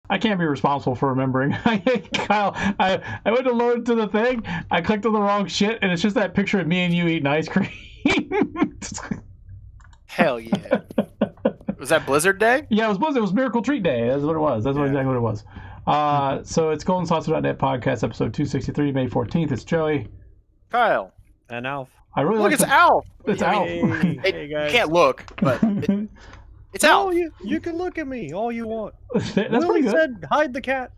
I can't be responsible for remembering. Kyle, I went to load to the thing. I clicked on the wrong shit, and it's just that picture of me and you eating ice cream. Hell yeah. Was that Blizzard Day? Yeah, it was Blizzard. It was Miracle Treat Day. That's what it was. That's exactly what it was. So it's GoldenSaucer.net podcast episode 263, May 14th. It's Joey. Kyle. And Alf. I really Look, like it's Alf. It's Alf. Hey, guys. You can't look, but it's Alf. You can look at me all you want. That's Willie pretty good. said, hide the cat.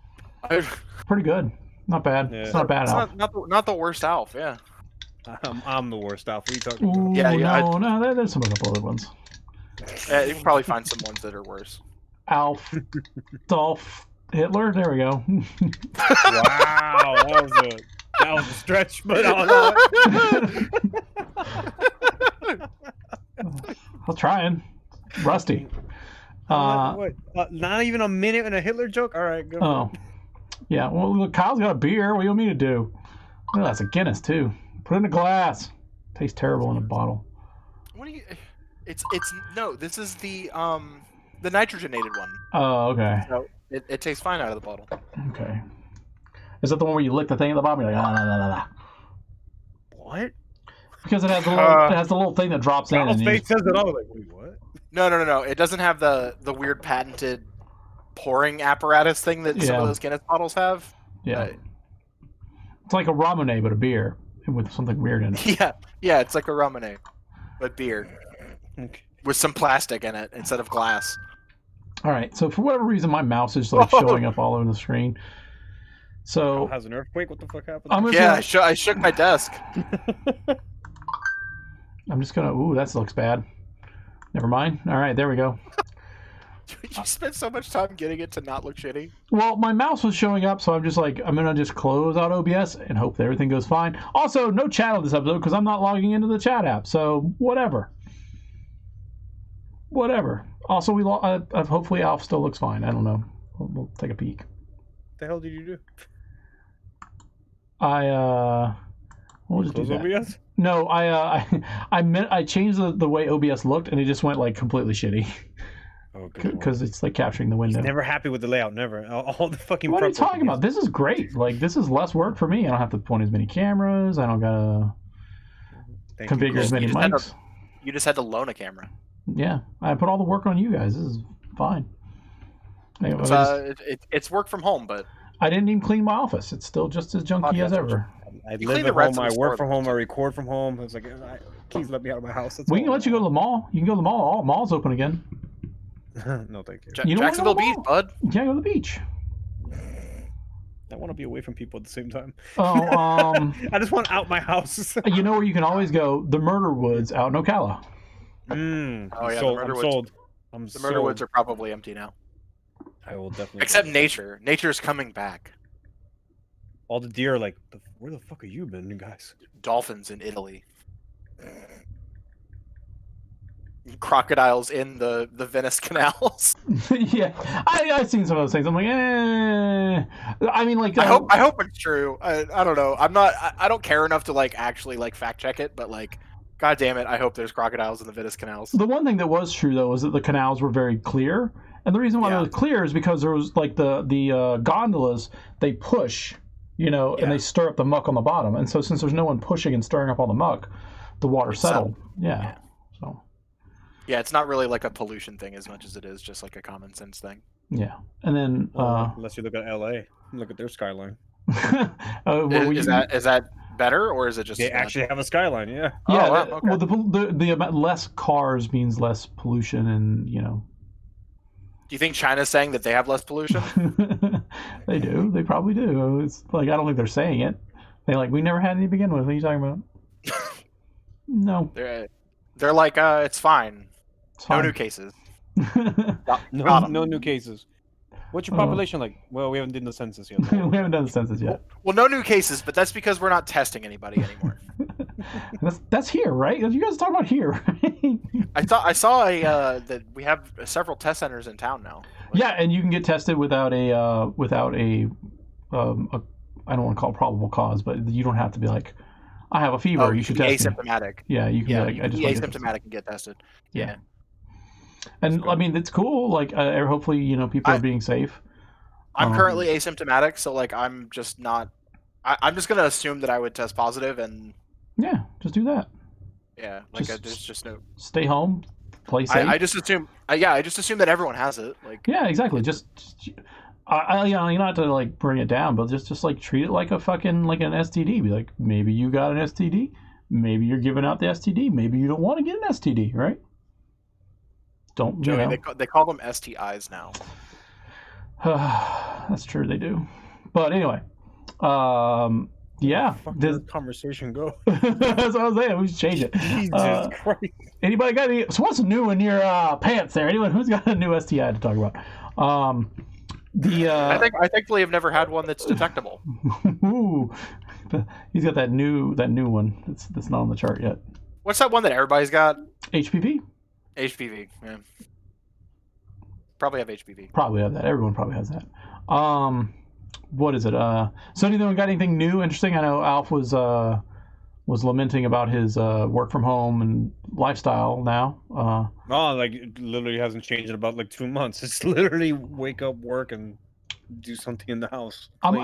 Pretty good. Not bad. Yeah. It's not bad, It's Alf. not the worst Alf, yeah. I'm the worst Alf. What are you talking about? Ooh, Yeah, no, there's some couple other ones. You can probably find some ones that are worse. Alf, Dolph, Hitler. There we go. Wow, that was a stretch, but I I was trying. Rusty. not even a minute and a Hitler joke? All right, go. Oh. Yeah, well, look, Kyle's got a beer. What do you want me to do? Oh, that's a Guinness, too. Put it in a glass. Tastes terrible in a bottle. What do you? It's no. This is the nitrogenated one. Oh, okay. So it tastes fine out of the bottle. Okay. Is that the one where you lick the thing at the bottom? You're like, ah, la, la, la, la. What? Because it has the little thing that drops in. Kyle's And face says it all. Like, wait, what? No. It doesn't have the weird patented pouring apparatus thing that some of those Guinness bottles have. Yeah. It's like a Ramonet, but a beer with something weird in it. Yeah. It's like a Ramonet, but beer with some plastic in it instead of glass. All right. So for whatever reason, my mouse is like showing up all over the screen. So has an earthquake. What the fuck happened? I shook my desk. I'm just gonna. Ooh, that looks bad. Never mind. All right, there we go. You spent so much time getting it to not look shitty. Well, my mouse was showing up, so I'm just like, I'm gonna just close out OBS and hope that everything goes fine. Also, no chat on this episode because I'm not logging into the chat app. So whatever. Also, hopefully Alf still looks fine. I don't know. We'll take a peek. What the hell did you do? We'll just do Close that. OBS? No, I changed the way OBS looked, and it just went like completely shitty. Because it's like capturing the window. He's never happy with the layout. Never. All the fucking. What are you talking about? This is great. Like, this is less work for me. I don't have to point as many cameras. I don't gotta configure as many mics. You just had to loan a camera. Yeah, I put all the work on you guys. This is fine. Anyway, it's work from home, but I didn't even clean my office. It's still just as junky as ever. I live at home. I work from home. I record from home. It's like, please let me out of my house. We can let you go to the mall. You can go to the mall. All mall's open again. No, thank you. Jacksonville Beach, bud. You can't go to the beach. I want to be away from people at the same time. Oh, I just want out my house. You know where you can always go? The Murder Woods out in Ocala. Oh yeah, I'm sold. The Murder Woods are probably empty now. I will definitely. Except nature. Nature's coming back. All the deer are like, where the fuck have you been, you guys? Dolphins in Italy. Crocodiles in the Venice canals. Yeah, I've seen some of those things. I'm like, I mean, like, I hope it's true. I don't know. I don't care enough to like actually like fact check it, but like, god damn it, I hope there's crocodiles in the Venice canals. The one thing that was true though was that the canals were very clear, and the reason why they were clear is because there was like the gondolas, they push, and they stir up the muck on the bottom, and so since there's no one pushing and stirring up all the muck, the water settled. Yeah. So. Yeah, it's not really like a pollution thing as much as it is just like a common sense thing. Yeah, and then unless you look at LA, look at their skyline. Is that better, or is it just they actually have a skyline? Yeah. Yeah. Oh, wow, okay. Well, the less cars means less pollution, and Do you think China's saying that they have less pollution? They do. They probably do. It's like, I don't think they're saying it. They like, we never had any to begin with. What are you talking about? No. They're like, it's fine. It's fine. No new cases. No new cases. What's your population like? Well, we haven't done the census yet. We haven't done the census yet. Well, no new cases, but that's because we're not testing anybody anymore. That's here, right? You guys are talking about here. I saw that we have several test centers in town now. Yeah, and you can get tested without a I don't want to call it probable cause, but you don't have to be like, I have a fever. You should test asymptomatic. Me. Yeah, you can. Yeah, be like, you can be asymptomatic and get tested. Yeah. And I mean, it's cool. Like, hopefully, people are being safe. I'm currently asymptomatic, so like I'm just not. I'm just gonna assume that I would test positive, and Yeah, just do that. yeah, like Just there's just no. Stay home, play safe. I just assume. I just assume that everyone has it. Like Yeah, exactly. Just you know, you don't have to like bring it down, but just like treat it like a fucking like an STD. Be like, maybe you got an STD, maybe you're giving out the STD, maybe you don't want to get an STD, right? Don't you Joey, know? they call them STIs now. That's true, they do. But anyway, yeah. Fuck does conversation go? That's what I was saying. We should change it. Jesus Christ. Anybody got any? So what's new in your pants there? Anyone who's got a new STI to talk about? I thankfully have never had one that's detectable. Ooh, he's got that new one that's not on the chart yet. What's that one that everybody's got? HPV. HPV. Yeah. Probably have HPV. Probably have that. Everyone probably has that. What is it? So anyone got anything new, interesting? I know Alf was lamenting about his work from home and lifestyle now. No, like it literally hasn't changed in about like 2 months. It's literally wake up, work, and do something in the house. I'm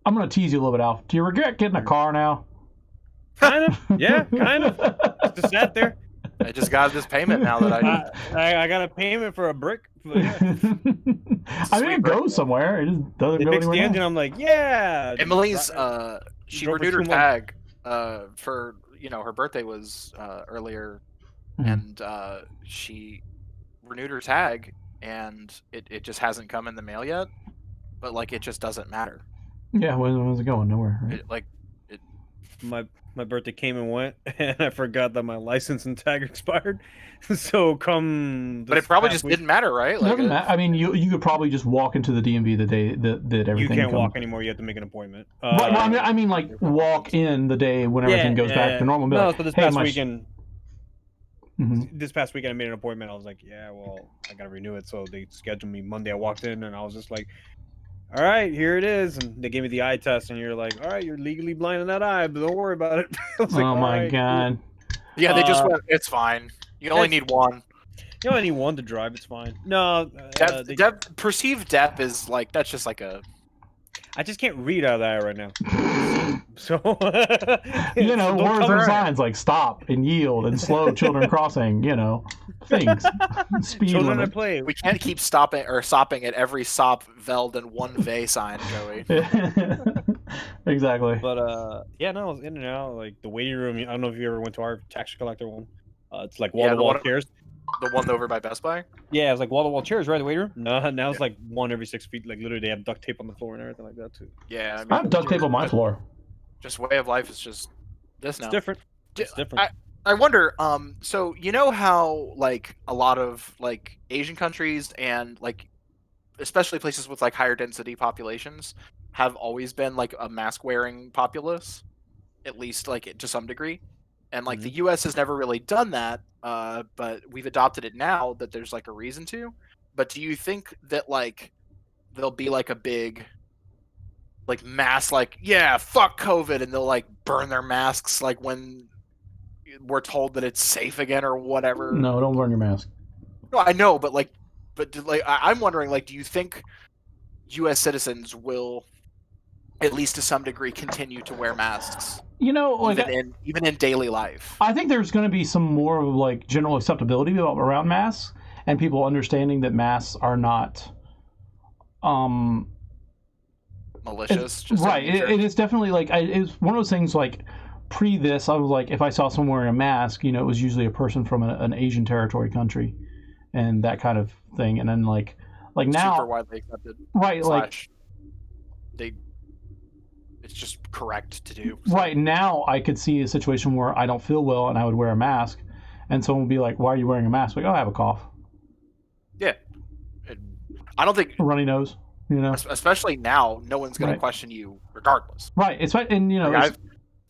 gonna tease you a little bit, Alf. Do you regret getting a car now? Kind of, yeah, kind of. Just sat there. I just got this payment now that I got a payment for a brick. Yeah. I mean, it goes somewhere. It just doesn't They go fixed anywhere. the engine. I'm like, yeah. Emily's she drove for renewed her 2 tag for her birthday was earlier, Mhm. and she renewed her tag, and it just hasn't come in the mail yet. But like it just doesn't matter. Yeah, when's it going? Nowhere. Right? My birthday came and went, and I forgot that my license and tag expired. So But it probably just didn't matter, right? It Like doesn't matter. I mean, you could probably just walk into the DMV the day that everything. You can't comes. walk anymore. You have to make an appointment. Well, I mean, like walk in the day when everything goes back to normal. No, Like, so this hey, past my weekend, Mhm. this past weekend I made an appointment. I was like, yeah, well, I gotta renew it. So they scheduled me Monday. I walked in and I was just like, all right, here it is. And they gave me the eye test, and you're like, all right, you're legally blind in that eye, but don't worry about it. I was like, Oh all my right, god. yeah, they just went. It's fine. You only need one. You only need one to drive. It's fine. No, Perceived depth is like that's just like a. I just can't read out of that right now. So You know, so don't words come and around. signs like stop and yield and slow children crossing. You know, things. Speed Children limit. that play. We can't keep stopping or sopping at every sop, veld, and one vey sign, Joey. Exactly. But yeah, no, I was in and out. Like the waiting room. I don't know if you ever went to our tax collector one. It's like Yeah, the wall-to-wall one- chairs. The one over by Best Buy. Yeah, it's like wall-to-wall chairs, right? The waiting room. No, now it's like one every 6 feet. Like literally, they have duct tape on the floor and everything like that too. Yeah, I I mean, have duct tape on my floor. just way of life is just this now. It's different. It's different. I wonder. So you know how like a lot of like Asian countries and like especially places with like higher density populations have always been like a mask wearing populace, at least like to some degree. And like the U.S. has never really done that, but we've adopted it now that there's like a reason to. But do you think that like there'll be like a big like mass like yeah fuck COVID and they'll like burn their masks like when we're told that it's safe again or whatever? No, don't burn your mask. No, I know, but I'm wondering like do you think U.S. citizens will at least to some degree continue to wear masks? You know, like Even in daily life. I think there's going to be some more of like general acceptability around masks and people understanding that masks are not malicious. Just right. It is definitely like it's one of those things like pre this I was like if I saw someone wearing a mask, you know, it was usually a person from an Asian territory country and that kind of thing. And then like now super widely accepted. Right, like it's just correct to do. So. Right now, I could see a situation where I don't feel well and I would wear a mask, and someone would be like, "Why are you wearing a mask?" Like, "Oh, I have a cough." Yeah, I don't think a runny nose. You know, especially now, no one's going to question you regardless. Right. It's and you know, like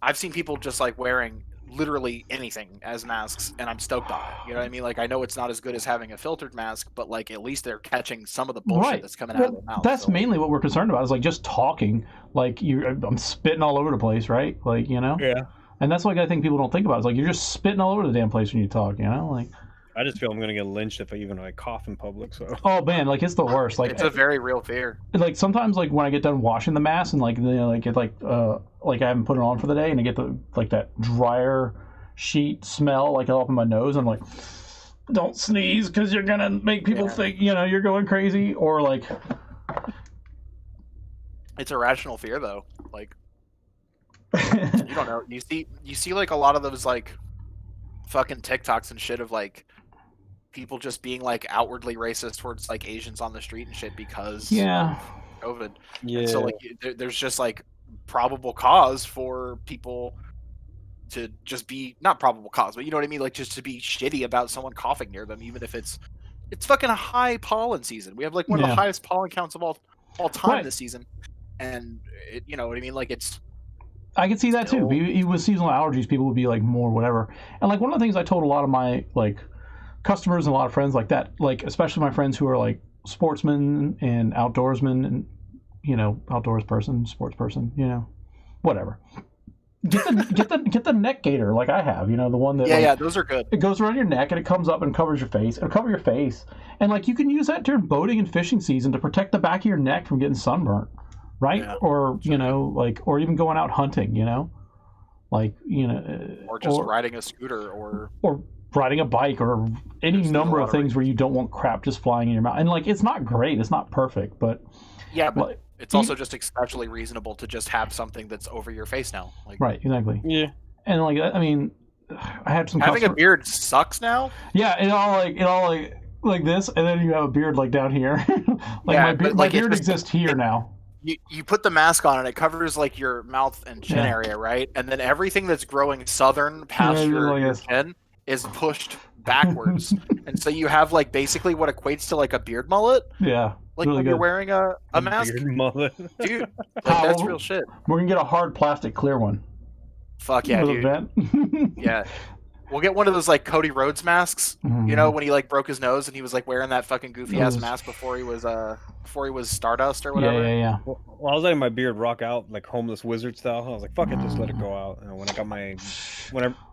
I've seen people just like wearing literally anything as masks, and I'm stoked on it. You know what I mean? Like I know it's not as good as having a filtered mask, but like at least they're catching some of the bullshit that's coming out of their mouth. That's mainly what we're concerned about. Is like just talking. Like I'm spitting all over the place, right? Like you know. Yeah. And that's like I think people don't think about. It's like you're just spitting all over the damn place when you talk. You know, like. I just feel I'm gonna get lynched if I cough in public. So. Oh man, like it's the worst. Like It's a very real fear. like sometimes like when I get done washing the mask and like like it like I haven't put it on for the day and I get the like that drier sheet smell like all up in my nose. I'm like, don't sneeze because you're gonna make people think you're going crazy, or like. It's a rational fear though. Like you don't know. You see like a lot of those like fucking TikToks and shit of like people just being like outwardly racist towards like Asians on the street and shit because of COVID. Yeah. And so like there's just like probable cause for people to just be not probable cause, but you know what I mean, like just to be shitty about someone coughing near them, even if it's fucking a high pollen season. We have like one of the highest pollen counts of all time this season, and you know what I mean, like it's. I can see that too. With seasonal allergies, people would be like more whatever. And like one of the things I told a lot of my like customers and a lot of friends like that, like especially my friends who are like sportsmen and outdoorsmen and outdoors person, sports person, whatever. Get the neck gaiter like I have, the one that those are good. It goes around your neck and it comes up and covers your face. It'll cover your face, and like you can use that during boating and fishing season to protect the back of your neck from getting sunburnt. Right? Yeah, or, or even going out hunting, or just riding a scooter or riding a bike or any number of things where you don't want crap just flying in your mouth. And like, it's not great. It's not perfect, but but it's also just especially reasonable to just have something that's over your face now. Like, right. Exactly. Yeah. And like, I mean, I had some having a beard sucks now. Yeah. It all like this. And then you have a beard like down here. Like my beard exists here now. You put the mask on and it covers like your mouth and chin area, right? And then everything that's growing southern past your chin is pushed backwards. And so you have like basically what equates to like a beard mullet. Yeah. Like really when you're wearing a mask. Beard mullet. Dude, like, that's real shit. We're going to get a hard plastic clear one. Fuck yeah, dude. Yeah. We'll get one of those like Cody Rhodes masks, when he like broke his nose and he was like wearing that fucking goofy ass mask before he was Stardust or whatever. Yeah. Well, I was letting my beard rock out like homeless wizard style. I was like, fuck it, just let it go out. And when I got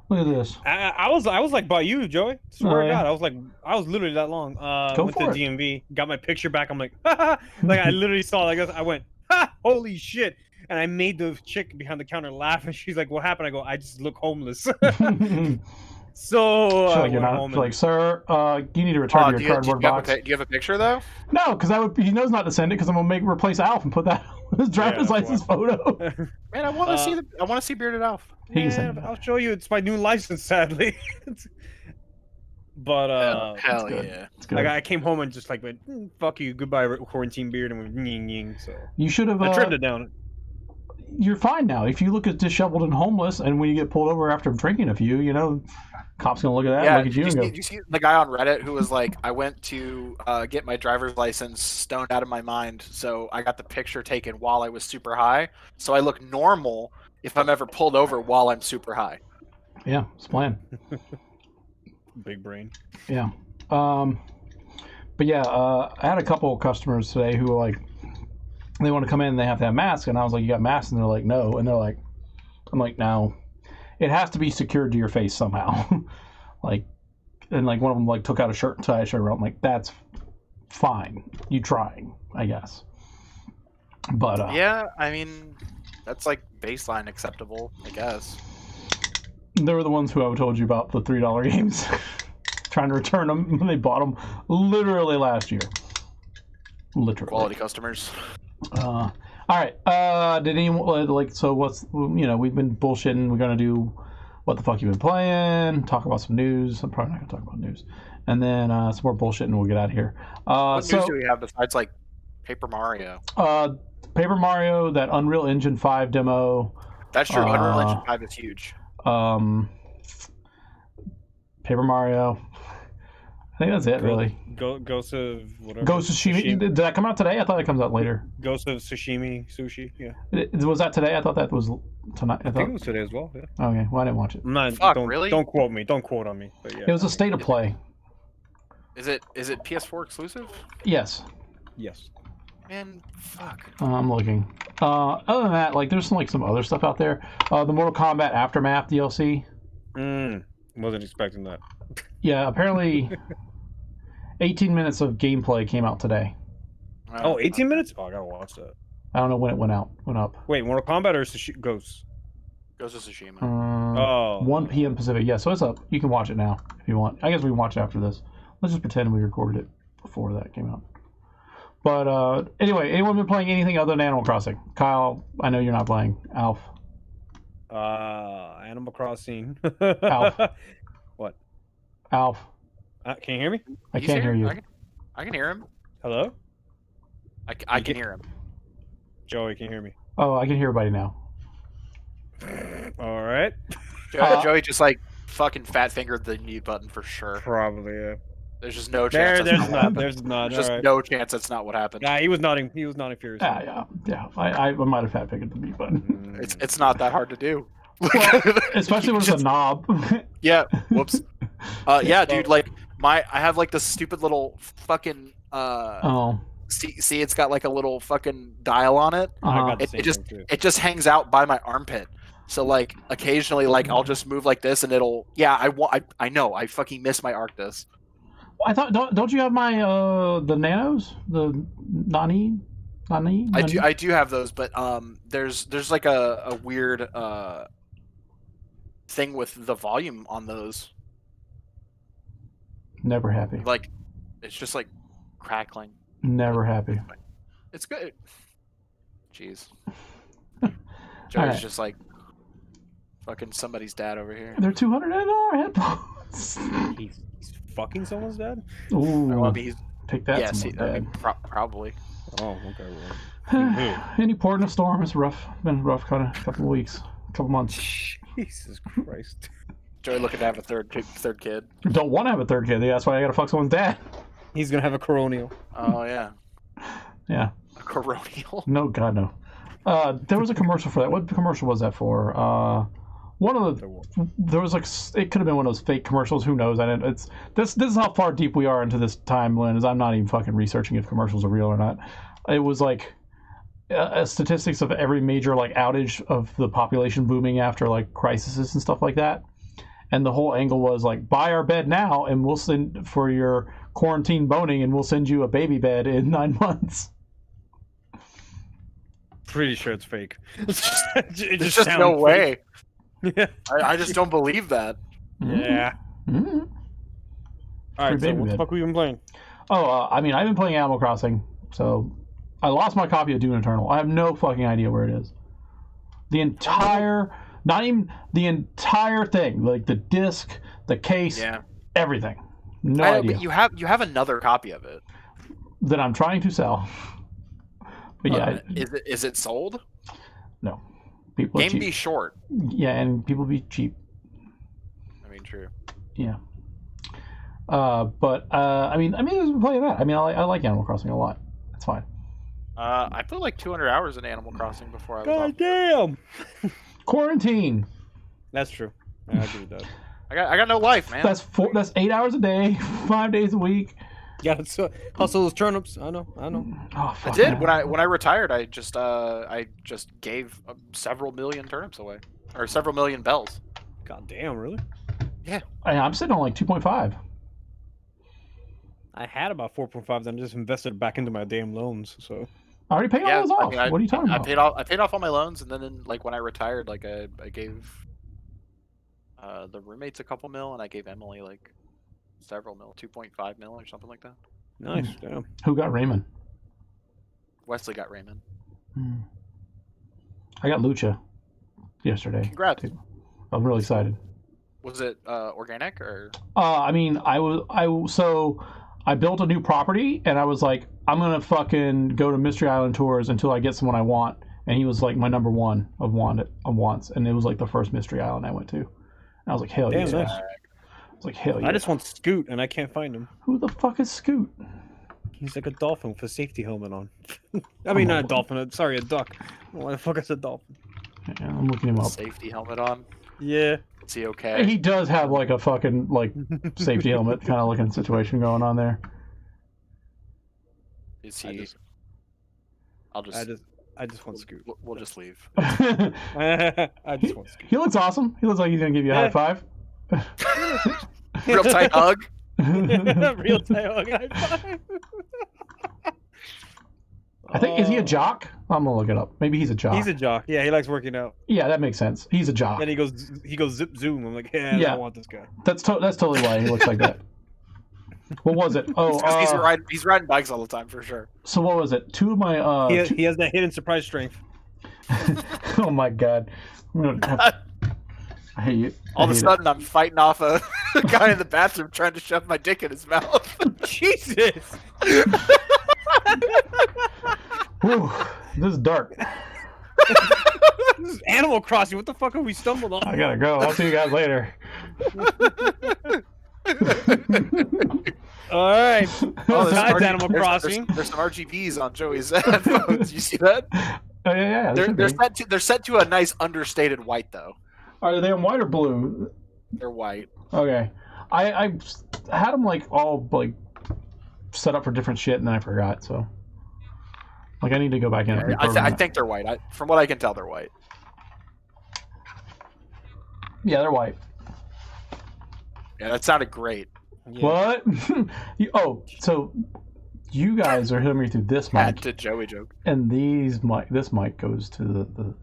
look at this. I was like by you, Joey. Swear to God, I was literally that long. Went to DMV, got my picture back. I'm like, like I literally saw like I went, holy shit. And I made the chick behind the counter laugh, and she's like, "What happened?" I go, "I just look homeless." So like you're not like, sir, you need to return your cardboard box. Do you have a picture though? No, because he knows not to send it because I'm gonna replace Alf and put that his driver's license photo. Man, I want to see bearded Alf. I'll show you. It's my new license, sadly. But hell yeah, like I came home and just like went, fuck you, goodbye quarantine beard, and went ying ying. So you should have. I trimmed it down. You're fine now. If you look at disheveled and homeless, and when you get pulled over after drinking a few, cops gonna look at that, look at you, and go. Did you see the guy on Reddit who was like, "I went to get my driver's license stoned out of my mind, so I got the picture taken while I was super high, so I look normal if I'm ever pulled over while I'm super high." Yeah, it's plan. Big brain. Yeah. But yeah, I had a couple of customers today who were like, they want to come in and they have to have masks, and I was like, you got masks? And they're like, no. And they're like, I'm like, no, it has to be secured to your face somehow. Like, and like one of them like took out a shirt and tie a shirt around. I'm like, that's fine. You trying, I guess. But yeah, I mean, that's like baseline acceptable, I guess. They were the ones who I told you about, the $3 games. Trying to return them when they bought them literally last year. Literally. Quality customers. All right. Did anyone like? So what's we've been bullshitting. We're gonna do what the fuck you've been playing. Talk about some news. I'm probably not gonna talk about news. And then some more bullshit, and we'll get out of here. What news do we have besides like Paper Mario? Paper Mario, that Unreal Engine 5 demo. That's true. Unreal Engine 5 is huge. Paper Mario. I think that's it, really. Ghost of whatever. Ghost of Tsushima. Did that come out today? I thought it comes out later. Ghost of Sushi, yeah. Was that today? I thought that was tonight. I think it was today as well, yeah. Okay, well, I didn't watch it. Really? Don't quote me. Don't quote on me. But yeah. It was a state of play. Is it PS4 exclusive? Yes. Yes. Man, fuck. I'm looking. Other than that, like, there's some other stuff out there. The Mortal Kombat Aftermath DLC. Wasn't expecting that. Yeah, apparently 18 minutes of gameplay came out today. Oh, 18 minutes? Oh, I gotta watch that. I don't know when it went up. Wait, Mortal Kombat or Ghosts? Ghost of Tsushima. 1 p.m. Pacific. Yeah, so it's up. You can watch it now if you want. I guess we can watch it after this. Let's just pretend we recorded it before that came out. But anyway, anyone been playing anything other than Animal Crossing? Kyle, I know you're not playing. Alf. Animal Crossing. Alf. What? Alf. Can you hear me? I can't hear you. I can hear him. Hello? I can hear him. Joey, can you hear me? Oh, I can hear everybody now. All right. Joey just like fucking fat fingered the mute button for sure. Probably, yeah. There's just no chance. There's not. There's not. There's just no chance that's not what happened. Nah, he was nodding. He was nodding furiously. Yeah. I might have fat fingered the mute button. It's not that hard to do. Well, especially when it's a knob. Yeah. Whoops. Yeah, dude. Like I have like this stupid little fucking. See, it's got like a little fucking dial on it. It just hangs out by my armpit. So like occasionally, like I'll just move like this, and it'll. Yeah, I know. I fucking miss my Arctis. I thought don't you have my the Nanos, the Nani? I do have those, but there's like a weird thing with the volume on those. Never happy. Like it's just like crackling. Never happy. It's good. Jeez. Joey's just like fucking somebody's dad over here. They're $200 headphones. He's fucking someone's dad? Ooh. Well, I mean, he's, take that. yeah, see, I mean, probably. Oh, okay. Well. Any port in a storm is rough. Been a rough kind of couple weeks, couple months. Jesus Christ. Joey looking to have a third kid. Don't want to have a third kid. That's why I gotta fuck someone's dad. He's gonna have a coronial. Oh yeah. Yeah. A coronial. No, God no. There was a commercial for that. What commercial was that for? One of the there was like it could have been one of those fake commercials. Who knows? This is how far deep we are into this timeline. Is I'm not even fucking researching if commercials are real or not. It was like statistics of every major like outage of the population booming after like crises and stuff like that. And the whole angle was like, buy our bed now, and we'll send for your quarantine boning, and we'll send you a baby bed in 9 months. Pretty sure it's fake. There's just no way. Yeah. I just don't believe that. Yeah. Mm-hmm. All right, so what the fuck have we been playing? Oh, I mean, I've been playing Animal Crossing, so I lost my copy of Dune Eternal. I have no fucking idea where it is. Not even the entire thing, like the disc, the case, everything. No idea. But you have another copy of it that I'm trying to sell. But yeah, is it sold? No. People Game be short. Yeah, and people be cheap. I mean, true. Yeah. But I mean, I was playing that. I mean, I like Animal Crossing a lot. It's fine. I put like 200 hours in Animal Crossing before I was. God damn. Quarantine. That's true. I agree with that. I got no life, man. That's 8 hours a day, 5 days a week. You gotta hustle those turnips. I know. Oh, I did when I retired. I just gave several million turnips away, or several million bells. God damn, really? Yeah. I'm sitting on like 2.5. I had about 4.5, then just invested it back into my damn loans. So I already paid all those off. What are you talking about? I paid off all my loans, and then like when I retired, like I gave the roommates a couple mil, and I gave Emily like several mil, 2.5 mil or something like that. Nice. Damn. Who got Raymond? Wesley got Raymond. I got Lucha yesterday. Congrats. I'm really excited. Was it organic or? I mean, I built a new property, and I was like, I'm gonna fucking go to Mystery Island tours until I get someone I want. And he was like my number one of wants, and it was like the first Mystery Island I went to. And I was like, hell yeah! Nice. I was like, hell yeah! I just want Scoot, and I can't find him. Who the fuck is Scoot? He's like a dolphin with a safety helmet on. I mean, not a dolphin. Sorry, a duck. Why the fuck is a dolphin? Yeah, I'm looking him up. Safety helmet on. Yeah. Is he okay? He does have like a fucking like safety helmet kind of looking situation going on there. Is he? I just want Scoot. We'll just leave. I just want Scoot. He looks awesome. He looks like he's gonna give you a high five. Real tight hug. Real tight high five. I think is he a jock? I'm gonna look it up. Maybe he's a jock. He's a jock. Yeah, he likes working out. Yeah, that makes sense. He's a jock. Then he goes zip zoom. I'm like, yeah, I Yeah. don't want this guy. That's totally why he looks like that. What was it? Oh, It's 'cause he's riding bikes all the time for sure. so what was it? Two of my He has that hidden surprise strength. oh my god. I hate you. All of a sudden, I'm fighting off a guy in the bathroom trying to shove my dick in his mouth. Jesus. Whew, this is dark. This is Animal Crossing. What the fuck have we stumbled on? I gotta go. I'll see you guys later. All right. Oh, Besides Animal Crossing. There's some RGBs on Joey's headphones. You see that? Oh yeah, They're set to a nice understated white though. Are they on white or blue? They're white. Okay, I had them like all like set up for different shit, and then I forgot. So, like, I need to go back in. And I think they're white. From what I can tell, they're white. Yeah, they're white. Yeah, that sounded great. Yeah. What? So you guys are hearing me through this Had mic, to Joey joke. and this mic goes to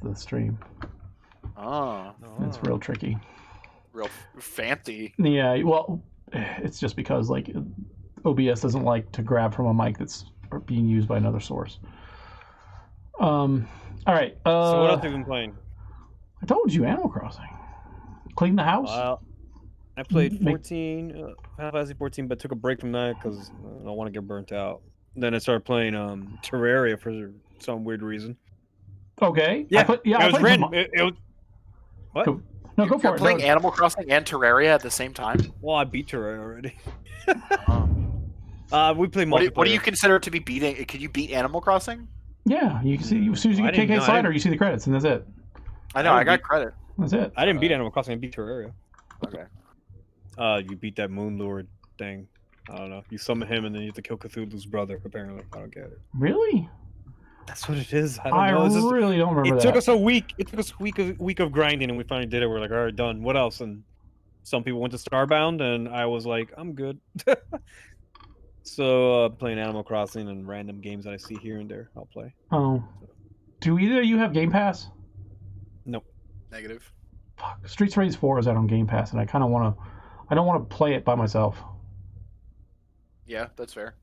the stream. Oh, It's real tricky. real fancy. Yeah, well, it's just because like OBS doesn't like to grab from a mic that's being used by another source. All right. So what else have you been playing? I told you, Animal Crossing. Clean the house. I played 14, Final Fantasy 14, but took a break from that because I don't want to get burnt out. Then I started playing Terraria for some weird reason. Okay. Yeah, I it was played random. It was what? Go- No, go for You're it. playing No. Animal Crossing and Terraria at the same time. Well, I beat Terraria already. Oh. We play multiplayer. What do you consider to be beating? Can you beat Animal Crossing? Yeah, you can see as soon as you I get didn't KK know, I Slider, didn't- you see the credits, and that's it. I know. I got beat- credit. That's it. I didn't beat Animal Crossing. I beat Terraria. Okay. You beat that Moon Lord thing. I don't know. You summon him and then you have to kill Cthulhu's brother. Apparently, I don't get it. Really? That's what it is. I don't I know. It's just- really don't remember It that. took us a week. It took us a week of grinding, and we finally did it. We're like, all right, done. What else? And some people went to Starbound, and I was like, I'm good. So playing Animal Crossing and random games that I see here and there, I'll play. Oh. Do either of you have Game Pass? Negative. Fuck. Streets of Rage 4 is out on Game Pass, and I kind of want to. I don't want to play it by myself. Yeah, that's fair.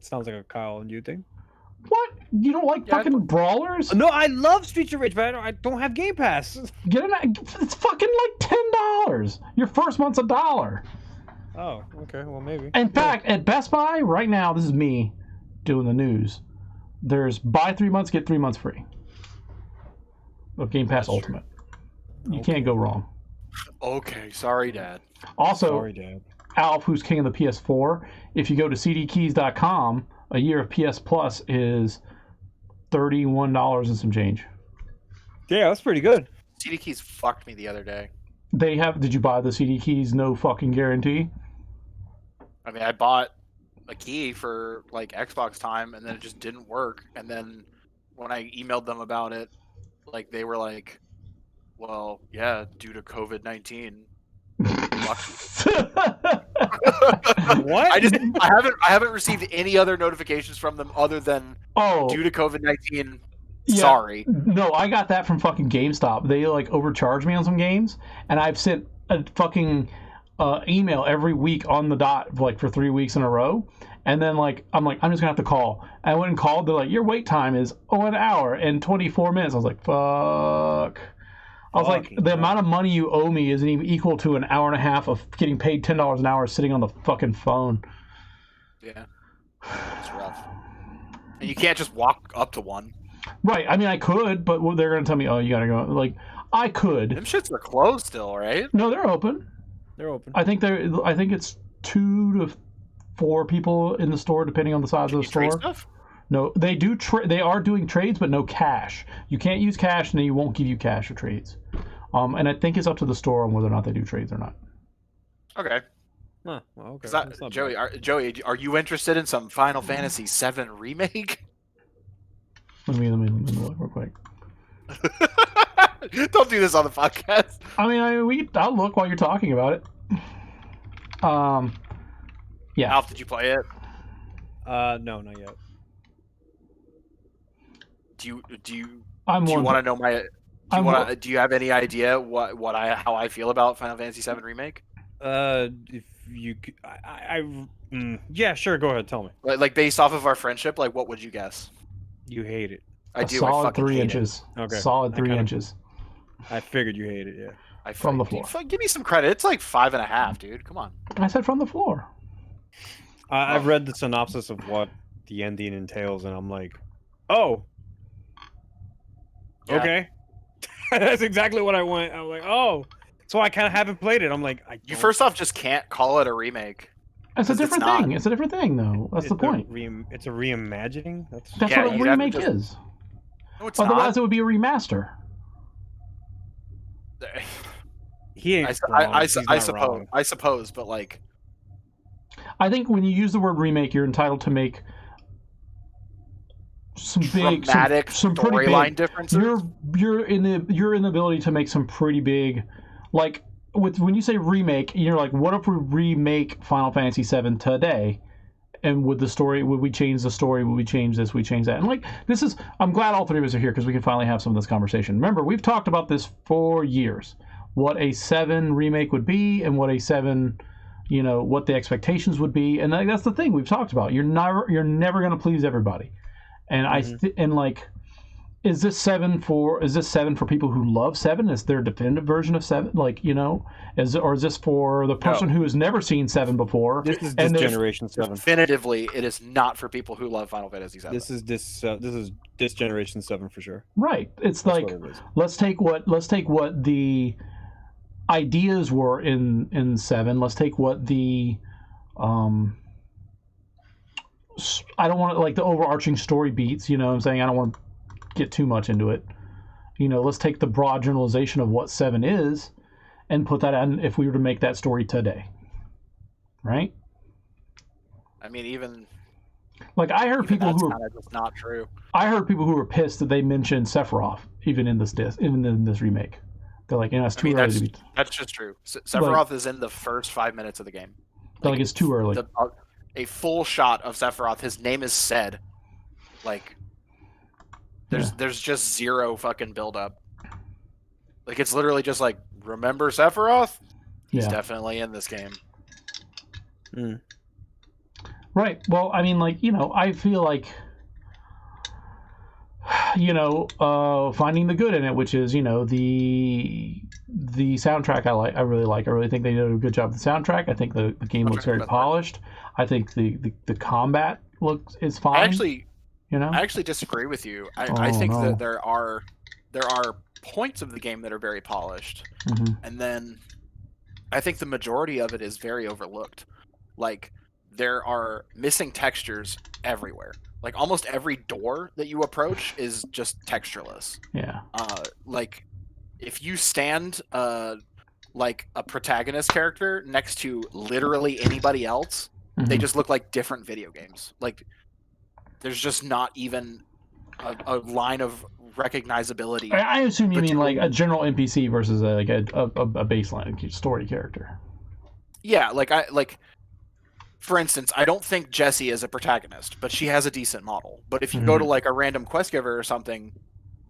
Sounds like a Kyle and you thing. What? You don't like Yeah, fucking brawlers? No, I love Streets of Rage, but I don't have Game Pass. Get an. It's fucking like $10. Your first month's $1. Oh, okay. Well, maybe. In fact, at Best Buy right now, this is me doing the news. There's buy 3 months, get 3 months free of Game Pass That's true. Ultimate. You can't go wrong. Okay, sorry, Dad. Also, Sorry, Dad. Alf, who's king of the PS4, if you go to cdkeys.com, a year of PS Plus is $31 and some change. Yeah, that's pretty good. CD Keys fucked me the other day. They have. Did you buy the CD keys? No fucking guarantee. I mean, I bought a key for like Xbox time, and then it just didn't work. And then when I emailed them about it, like they were like, "Well, yeah, due to COVID-19." What? I haven't received any other notifications from them other than Oh, due to COVID-19. Yeah. Sorry. no, I got that from fucking GameStop. They like overcharged me on some games, and I've sent a fucking email every week on the dot like for 3 weeks in a row. And then I'm just gonna have to call. I went and called. They're like, your wait time is 1 hour and 24 minutes. I was like, fuck. I was like, Fucking the hell. amount of money you owe me isn't even equal to an hour and a half of getting paid $10 an hour sitting on the fucking phone. Yeah. It's rough. And you can't just walk up to one. Right. I mean, I could, but they're gonna tell me, oh, you gotta go. Like, I could. Them shits are closed still, right? No, they're open. They're open. I think it's 2 to 4 people in the store, depending on the size of the You trade store. stuff? No, they do. They are doing trades, but no cash. You can't use cash, and they won't give you cash for trades. And I think it's up to the store on whether or not they do trades or not. Okay. Huh, well, okay. 'Cause That's not Joey, bad. Joey, are you interested in some Final Fantasy VII remake? Let me look real quick. Don't do this on the podcast. I mean, I'll look while you're talking about it. Yeah. Alf, did you play it? No, not yet. Do you I'm do you more. want to know my? I'm more- Do you have any idea how I feel about Final Fantasy VII Remake? If you, yeah, sure. Go ahead, tell me. Like based off of our friendship, like what would you guess? You hate it. I a do. I solid fucking 3 hate inches. Okay. Solid I 3 kinda- inches. I figured you hate it. Yeah. I From the fucking- floor. Give me some credit. It's like 5.5, dude. Come on. I said from the floor. I've read the synopsis of what the ending entails, and I'm like, oh, Yeah. okay. That's exactly what I went. I'm like, oh, so I kind of haven't played it. I'm like, You first off just can't call it a remake. It's a 'Cause it's different not. thing. It's a different thing, though. That's the point. It's a reimagining. That's That's Yeah, what a you'd have to remake just- is. No, it's Otherwise, not. it would be a remaster. he ain't I wrong. He's not suppose. wrong. I suppose, but like, I think when you use the word remake, you're entitled to make some big, dramatic some pretty storyline big. differences. You're in the ability to make some pretty big, like when you say remake, you're like, what if we remake Final Fantasy VII today? And would we change the story? Would we change this? We change that? And like, I'm glad all three of us are here because we can finally have some of this conversation. Remember, we've talked about this for years. What a 7 remake would be, and what a 7, what the expectations would be, and that's the thing we've talked about. You're never going to please everybody, and is this 7 for people who love 7? Is there a definitive version of 7? Or is this for the person who has never seen 7 before? This is and this there's- generation 7. Definitively, it is not for people who love Final Fantasy VII. This is this generation 7 for sure. Right. It's That's like what it is. let's take what the ideas were in 7. Let's take what the I don't want to like the overarching story beats. You know what I'm saying? I don't want to get too much into it. Let's take the broad generalization of what 7 is and put that in if we were to make that story today. Right? I mean, even Like I heard people that's who kind of just not true. I heard people who were pissed that they mentioned Sephiroth even in this remake. They're like, it's too early to be. That's just true. Sephiroth is in the first 5 minutes of the game. They're like it's too early. A full shot of Sephiroth. His name is said. Like, there's just zero fucking build up. Like it's literally just like, remember Sephiroth? He's Yeah. definitely in this game. Right. Well, I mean, I feel like, finding the good in it, which is, the soundtrack I really like. I really think they did a good job with the soundtrack. I think the game looks very polished. I think the combat is fine. I actually I disagree with you. I think no. that there are points of the game that are very polished, and then I think the majority of it is very overlooked. Like there are missing textures everywhere. Like almost every door that you approach is just textureless. Yeah. Like if you stand like a protagonist character next to literally anybody else, they just look like different video games. Like there's just not even a line of recognizability. I assume you mean like a general NPC versus a baseline story character. Yeah, for instance, I don't think Jessie is a protagonist, but she has a decent model. But if you go to like a random quest giver or something,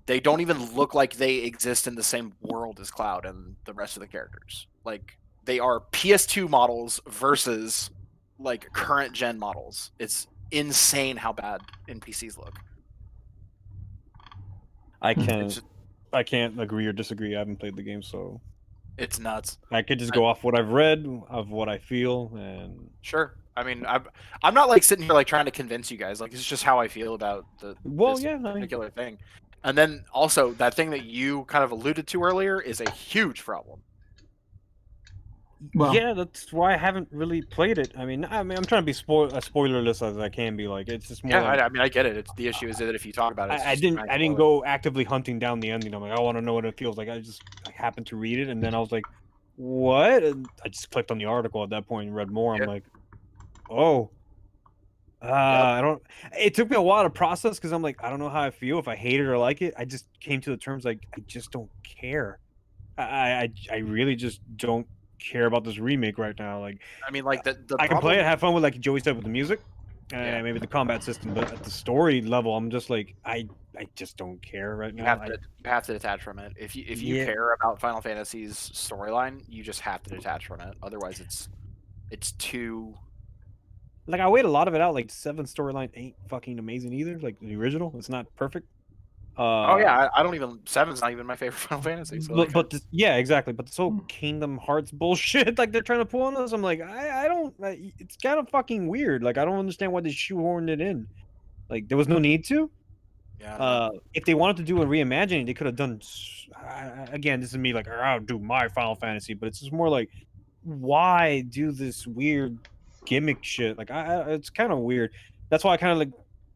they don't even look like they exist in the same world as Cloud and the rest of the characters. Like they are PS2 models versus like current gen models. It's insane how bad NPCs look. I can't agree or disagree. I haven't played the game, so It's nuts. I could just go off what I've read, of what I feel, and Sure. I mean, I'm not like sitting here like trying to convince you guys. Like it's just how I feel about this particular thing. And then also that thing that you kind of alluded to earlier is a huge problem. Well, yeah, that's why I haven't really played it. I mean, I'm trying to be as spoilerless as I can be. Like, it's just more. Yeah, like, I mean, I get it. The issue is that if you talk about it, I didn't go actively hunting down the ending. I'm like, I want to know what it feels like. I happened to read it, and then I was like, what? And I just clicked on the article at that point and read more. I'm like, oh, I don't. It took me a while to process because I'm like, I don't know how I feel if I hate it or like it. I just came to the terms like I just don't care. I really just don't care about this remake right now. Like, I mean, like the I can play problem- it, have fun with, like Joey said, with the music, Yeah. maybe the combat system, but at the story level, I'm just like, I just don't care right You now. have to detach from it. If you Yeah. care about Final Fantasy's storyline, you just have to detach from it. Otherwise, it's too. Like I weighed a lot of it out. Like 7 storyline ain't fucking amazing either. Like the original, it's not perfect. Oh yeah, I don't even 7's not even my favorite Final Fantasy. So like, but this, yeah, exactly. But this whole Kingdom Hearts bullshit, like they're trying to pull on us, I'm like, I don't. It's kind of fucking weird. Like I don't understand why they shoehorned it in. Like there was no need to. yeah, If they wanted to do a reimagining, they could have done. Again, this is me like I'll do my Final Fantasy, but it's just more like, why do this weird gimmick shit? Like it's kind of weird. That's why I kind of like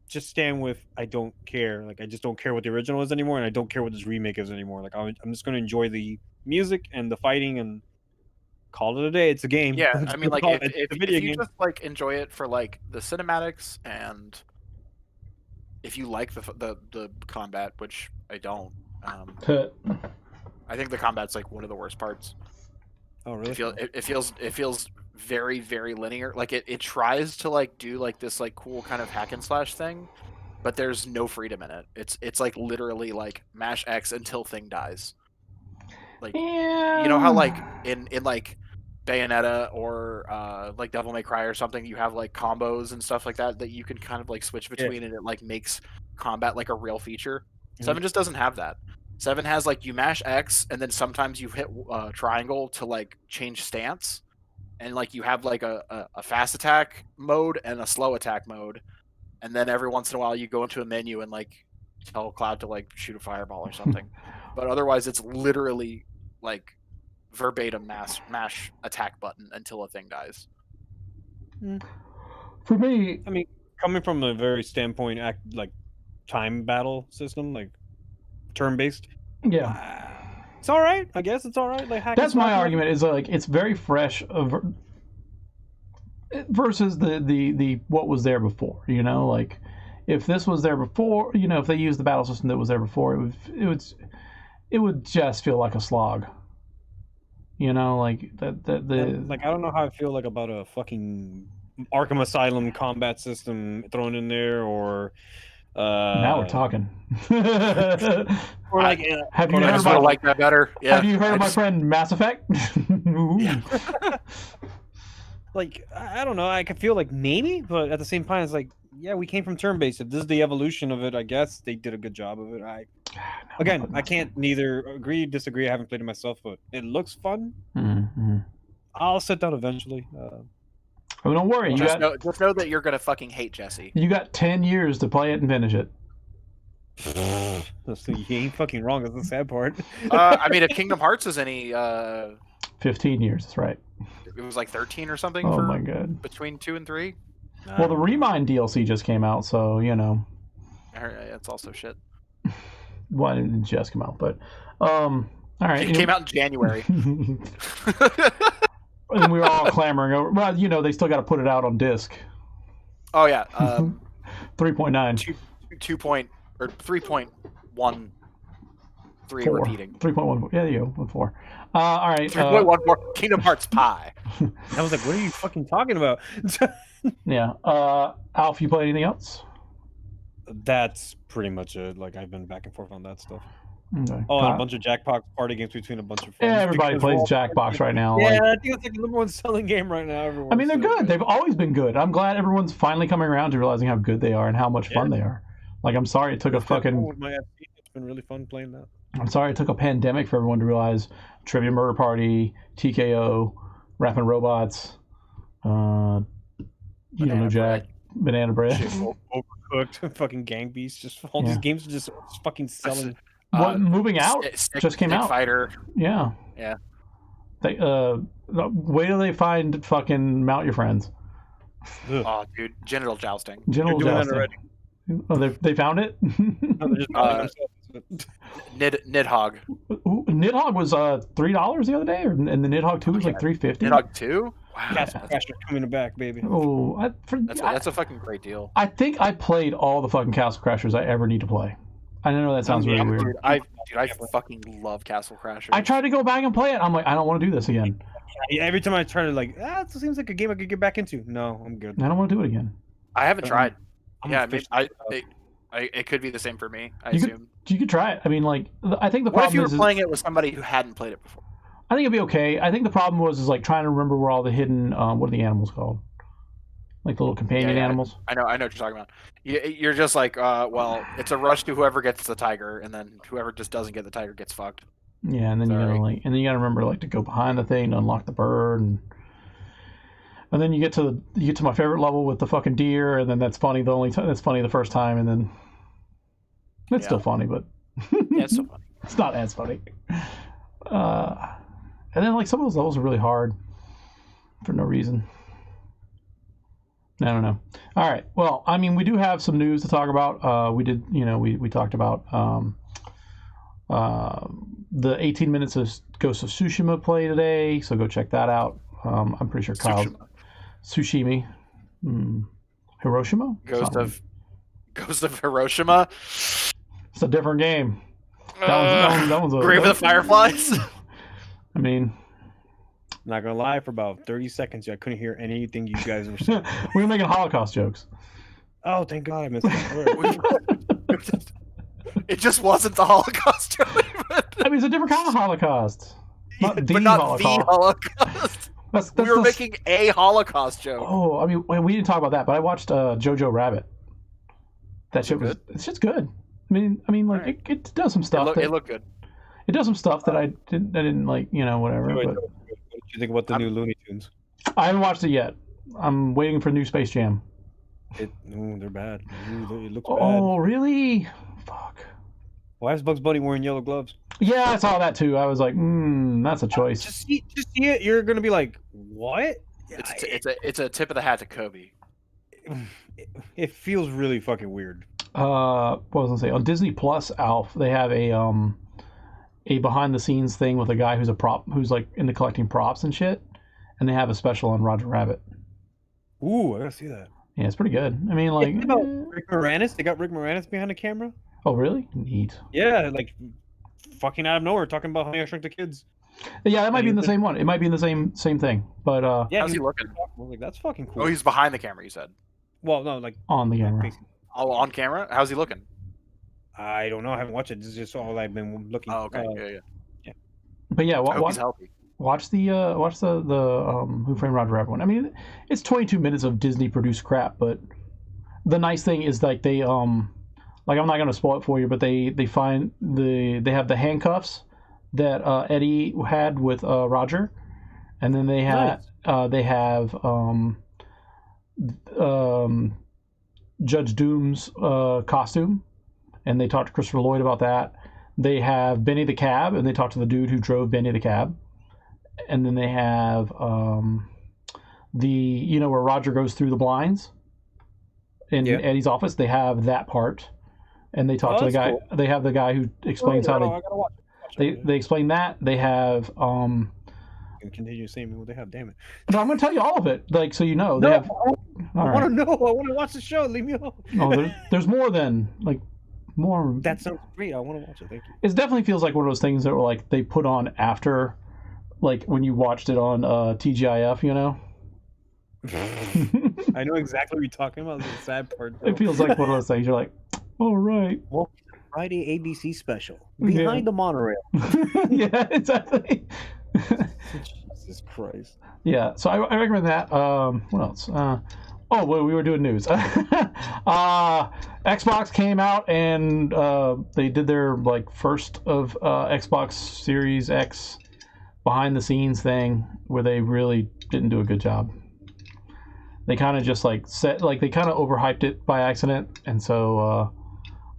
just stand with I don't care. Like I just don't care what the original is anymore, and I don't care what this remake is anymore. Like I'm just gonna enjoy the music and the fighting and call it a day. It's a game. yeah. Let's I mean, like call it- if it's a video you game. just like enjoy it for like the cinematics and if you like the combat, which I don't, I think the combat's like one of the worst parts. Oh really? It feels very very linear. Like it tries to like do like this like cool kind of hack and slash thing, but there's no freedom in it. It's like literally like mash X until thing dies. Like Yeah. you know how like in like Bayonetta or like Devil May Cry or something, you have like combos and stuff like that you can kind of like switch between, and it like makes combat like a real feature. Mhm. 7 just doesn't have that. 7 has like you mash X and then sometimes you hit triangle to like change stance, and like you have like a fast attack mode and a slow attack mode, and then every once in a while you go into a menu and like tell Cloud to like shoot a fireball or something. But otherwise it's literally like verbatim mash attack button until a thing dies. For me, I mean, coming from a very standpoint, like time battle system, like turn based. yeah. It's all right. I guess it's all right. Like hack and That's my slash, argument. Is like it's very fresh versus the what was there before. You know, like if this was there before, you know, if they used the battle system that was there before, it would just feel like a slog. You know, like like I don't know how I feel like about a fucking Arkham Asylum combat system thrown in there, or now we're talking. or like Have you I heard just about like that better. Yeah. Have you heard I of my just- friend Mass Effect? Ooh. Yeah. like I don't know. I could feel like maybe, but at the same time, it's like yeah, we came from turn based. If this is the evolution of it, I guess they did a good job of it. Again, I can't neither agree, disagree. I haven't played it myself, but it looks fun. Mm-hmm. I'll sit down eventually. Oh, don't worry, you just got know that you're gonna fucking hate Jesse. 10 years to play it and finish it. So you ain't fucking wrong. That's the sad part. I mean, if Kingdom Hearts is any, 15 years, that's right. it was like 13 or something Oh for my god. between 2 and 3. Well, the Remind DLC just came out, so you know. I heard it's also shit. Well, it didn't just come out, but all right. It came out in January. And we were all clamoring over. Well, you know, they still got to put it out on disc. Oh yeah, 3.9. 2 point or 3.13 4. repeating. 3.1. Yeah, there you go. 4. All right. 3.14 Kingdom Hearts Pie. I was like, what are you fucking talking about? Yeah. Alf, you play anything else? That's pretty much it. Like I've been back and forth on that stuff. Okay. Oh, and a bunch of Jackbox party games between a bunch of friends. Yeah, everybody because plays we're all- Jackbox right now. Yeah, like- I think it's like the number one selling game right now. Everyone. I mean, they're good. They've always been good. I'm glad everyone's finally coming around to realizing how good they are and how much fun they are. Like, I'm sorry it took a fucking. It's been really fun playing that. I'm sorry it took a pandemic for everyone to realize Trivia Murder Party, TKO, Rapping Robots, you don't know Banana Jack, Banana Bread. Overcooked, fucking Gang Beasts. Just all Yeah. these games are just fucking selling. What moving out Stick- just came Stick out. Fighter. Yeah. Yeah. They wait till they find fucking Mount Your Friends. Oh, dude, genital jousting. General They're doing that Jousting. already. Oh, they found it. No, they're just Uh, themselves. Nidhogg. Nidhogg was $3 the other day, and the Nidhogg 2 was like $3.50. Nidhogg 2. Wow, Castle Crasher coming back, baby. Oh, that's a fucking great deal. I think I played all the fucking Castle Crashers I ever need to play. I know that sounds really weird. Dude, I fucking love Castle Crashers. I tried to go back and play it. I'm like, I don't want to do this again. Every time I try to it seems like a game I could get back into. No, I'm good. I don't want to do it again. I haven't tried. I'm Yeah, officially it could be the same for me. I You assume. You could try it. I mean, like, I think the What if problem you were is playing it with somebody who hadn't played it before? I think it'd be okay. I think the problem was like trying to remember where all the hidden what are the animals called? Like the little companion animals. I know what you're talking about. You're just like, well, it's a rush to whoever gets the tiger, and then whoever just doesn't get the tiger gets fucked. Yeah, and then you gotta remember like to go behind the thing to unlock the bird, and then you get to my favorite level with the fucking deer, and then that's funny. That's funny the first time, and then it's still funny, but Yeah, it's still funny. It's not as funny. And then like some of those levels are really hard for no reason. I don't know. All right. Well, I mean, we do have some news to talk about. We talked about the 18 minutes of Ghost of Tsushima play today, so go check that out. I'm pretty sure Kyle's Tsushima. Hiroshima? Ghost of Hiroshima. It's a different game. That one's Grave of the Fireflies. I mean, not gonna lie, for about 30 seconds, I couldn't hear anything you guys were saying. we were making Holocaust jokes. Oh, thank God I missed that. It just wasn't the Holocaust joke. I mean, it's a different kind of Holocaust. Not the Holocaust. We were making a Holocaust joke. Oh, I mean, we didn't talk about that, but I watched Jojo Rabbit. That shit was it's just good. I mean, like right. it does some stuff. It looked good. It does some stuff that I didn't like, whatever. Wait, but... what did you think about the new Looney Tunes? I haven't watched it yet. I'm waiting for new Space Jam. They're bad. It looks bad. Oh, really? Fuck. Why is Bugs Bunny wearing yellow gloves? Yeah, I saw that too. I was like, that's a choice. Just see it. You're gonna be like, what? It's a tip of the hat to Kobe. It feels really fucking weird. What was I gonna say? On Disney Plus, Alf, they have a behind the scenes thing with a guy who's like into collecting props and shit, and they have a special on Roger Rabbit. Ooh, I gotta see that. Yeah, it's pretty good. I mean, like Rick Moranis. They got Rick Moranis behind the camera. Oh, really? Neat. Yeah, like fucking out of nowhere, talking about Honey I Shrunk the Kids. Yeah, that might be in the same one. It might be in the same thing. But yeah, how's he looking? Like, that's fucking cool. Oh, he's behind the camera. You said. Well, no, like on the camera. Oh, on camera? How's he looking? I don't know. I haven't watched it. This is just all I've been looking. Oh, okay. Yeah. But yeah, he's healthy. Watch the Who Framed Roger Rabbit one. I mean, it's 22 minutes of Disney produced crap, but the nice thing is like they like I'm not gonna spoil it for you, but they have the handcuffs that Eddie had with Roger, and then they have Judge Doom's costume, and they talked to Christopher Lloyd about that. They have Benny the Cab, and they talked to the dude who drove Benny the Cab. And then they have where Roger goes through the blinds in Eddie's office. They have that part, and they talk to the guy. Cool. They have the guy who explains how they explain that. They have continue saying what they have. Damn it! No, I'm going to tell you all of it, like so you know. No, they have. I want to know. I want to watch the show. Leave me alone. Oh, there's more than like more. That sounds great. I want to watch it. Thank you. It definitely feels like one of those things that were like they put on after. Like when you watched it on TGIF, I know exactly what you're talking about. That's the sad part. Though. It feels like one of those things. You're like, all right. Well, Friday ABC special behind the monorail. Yeah, exactly. Jesus Christ. Yeah, so I recommend that. What else? We were doing news. Xbox came out and they did their first of Xbox Series X behind the scenes thing where they really didn't do a good job. They kind of just they kind of overhyped it by accident, and so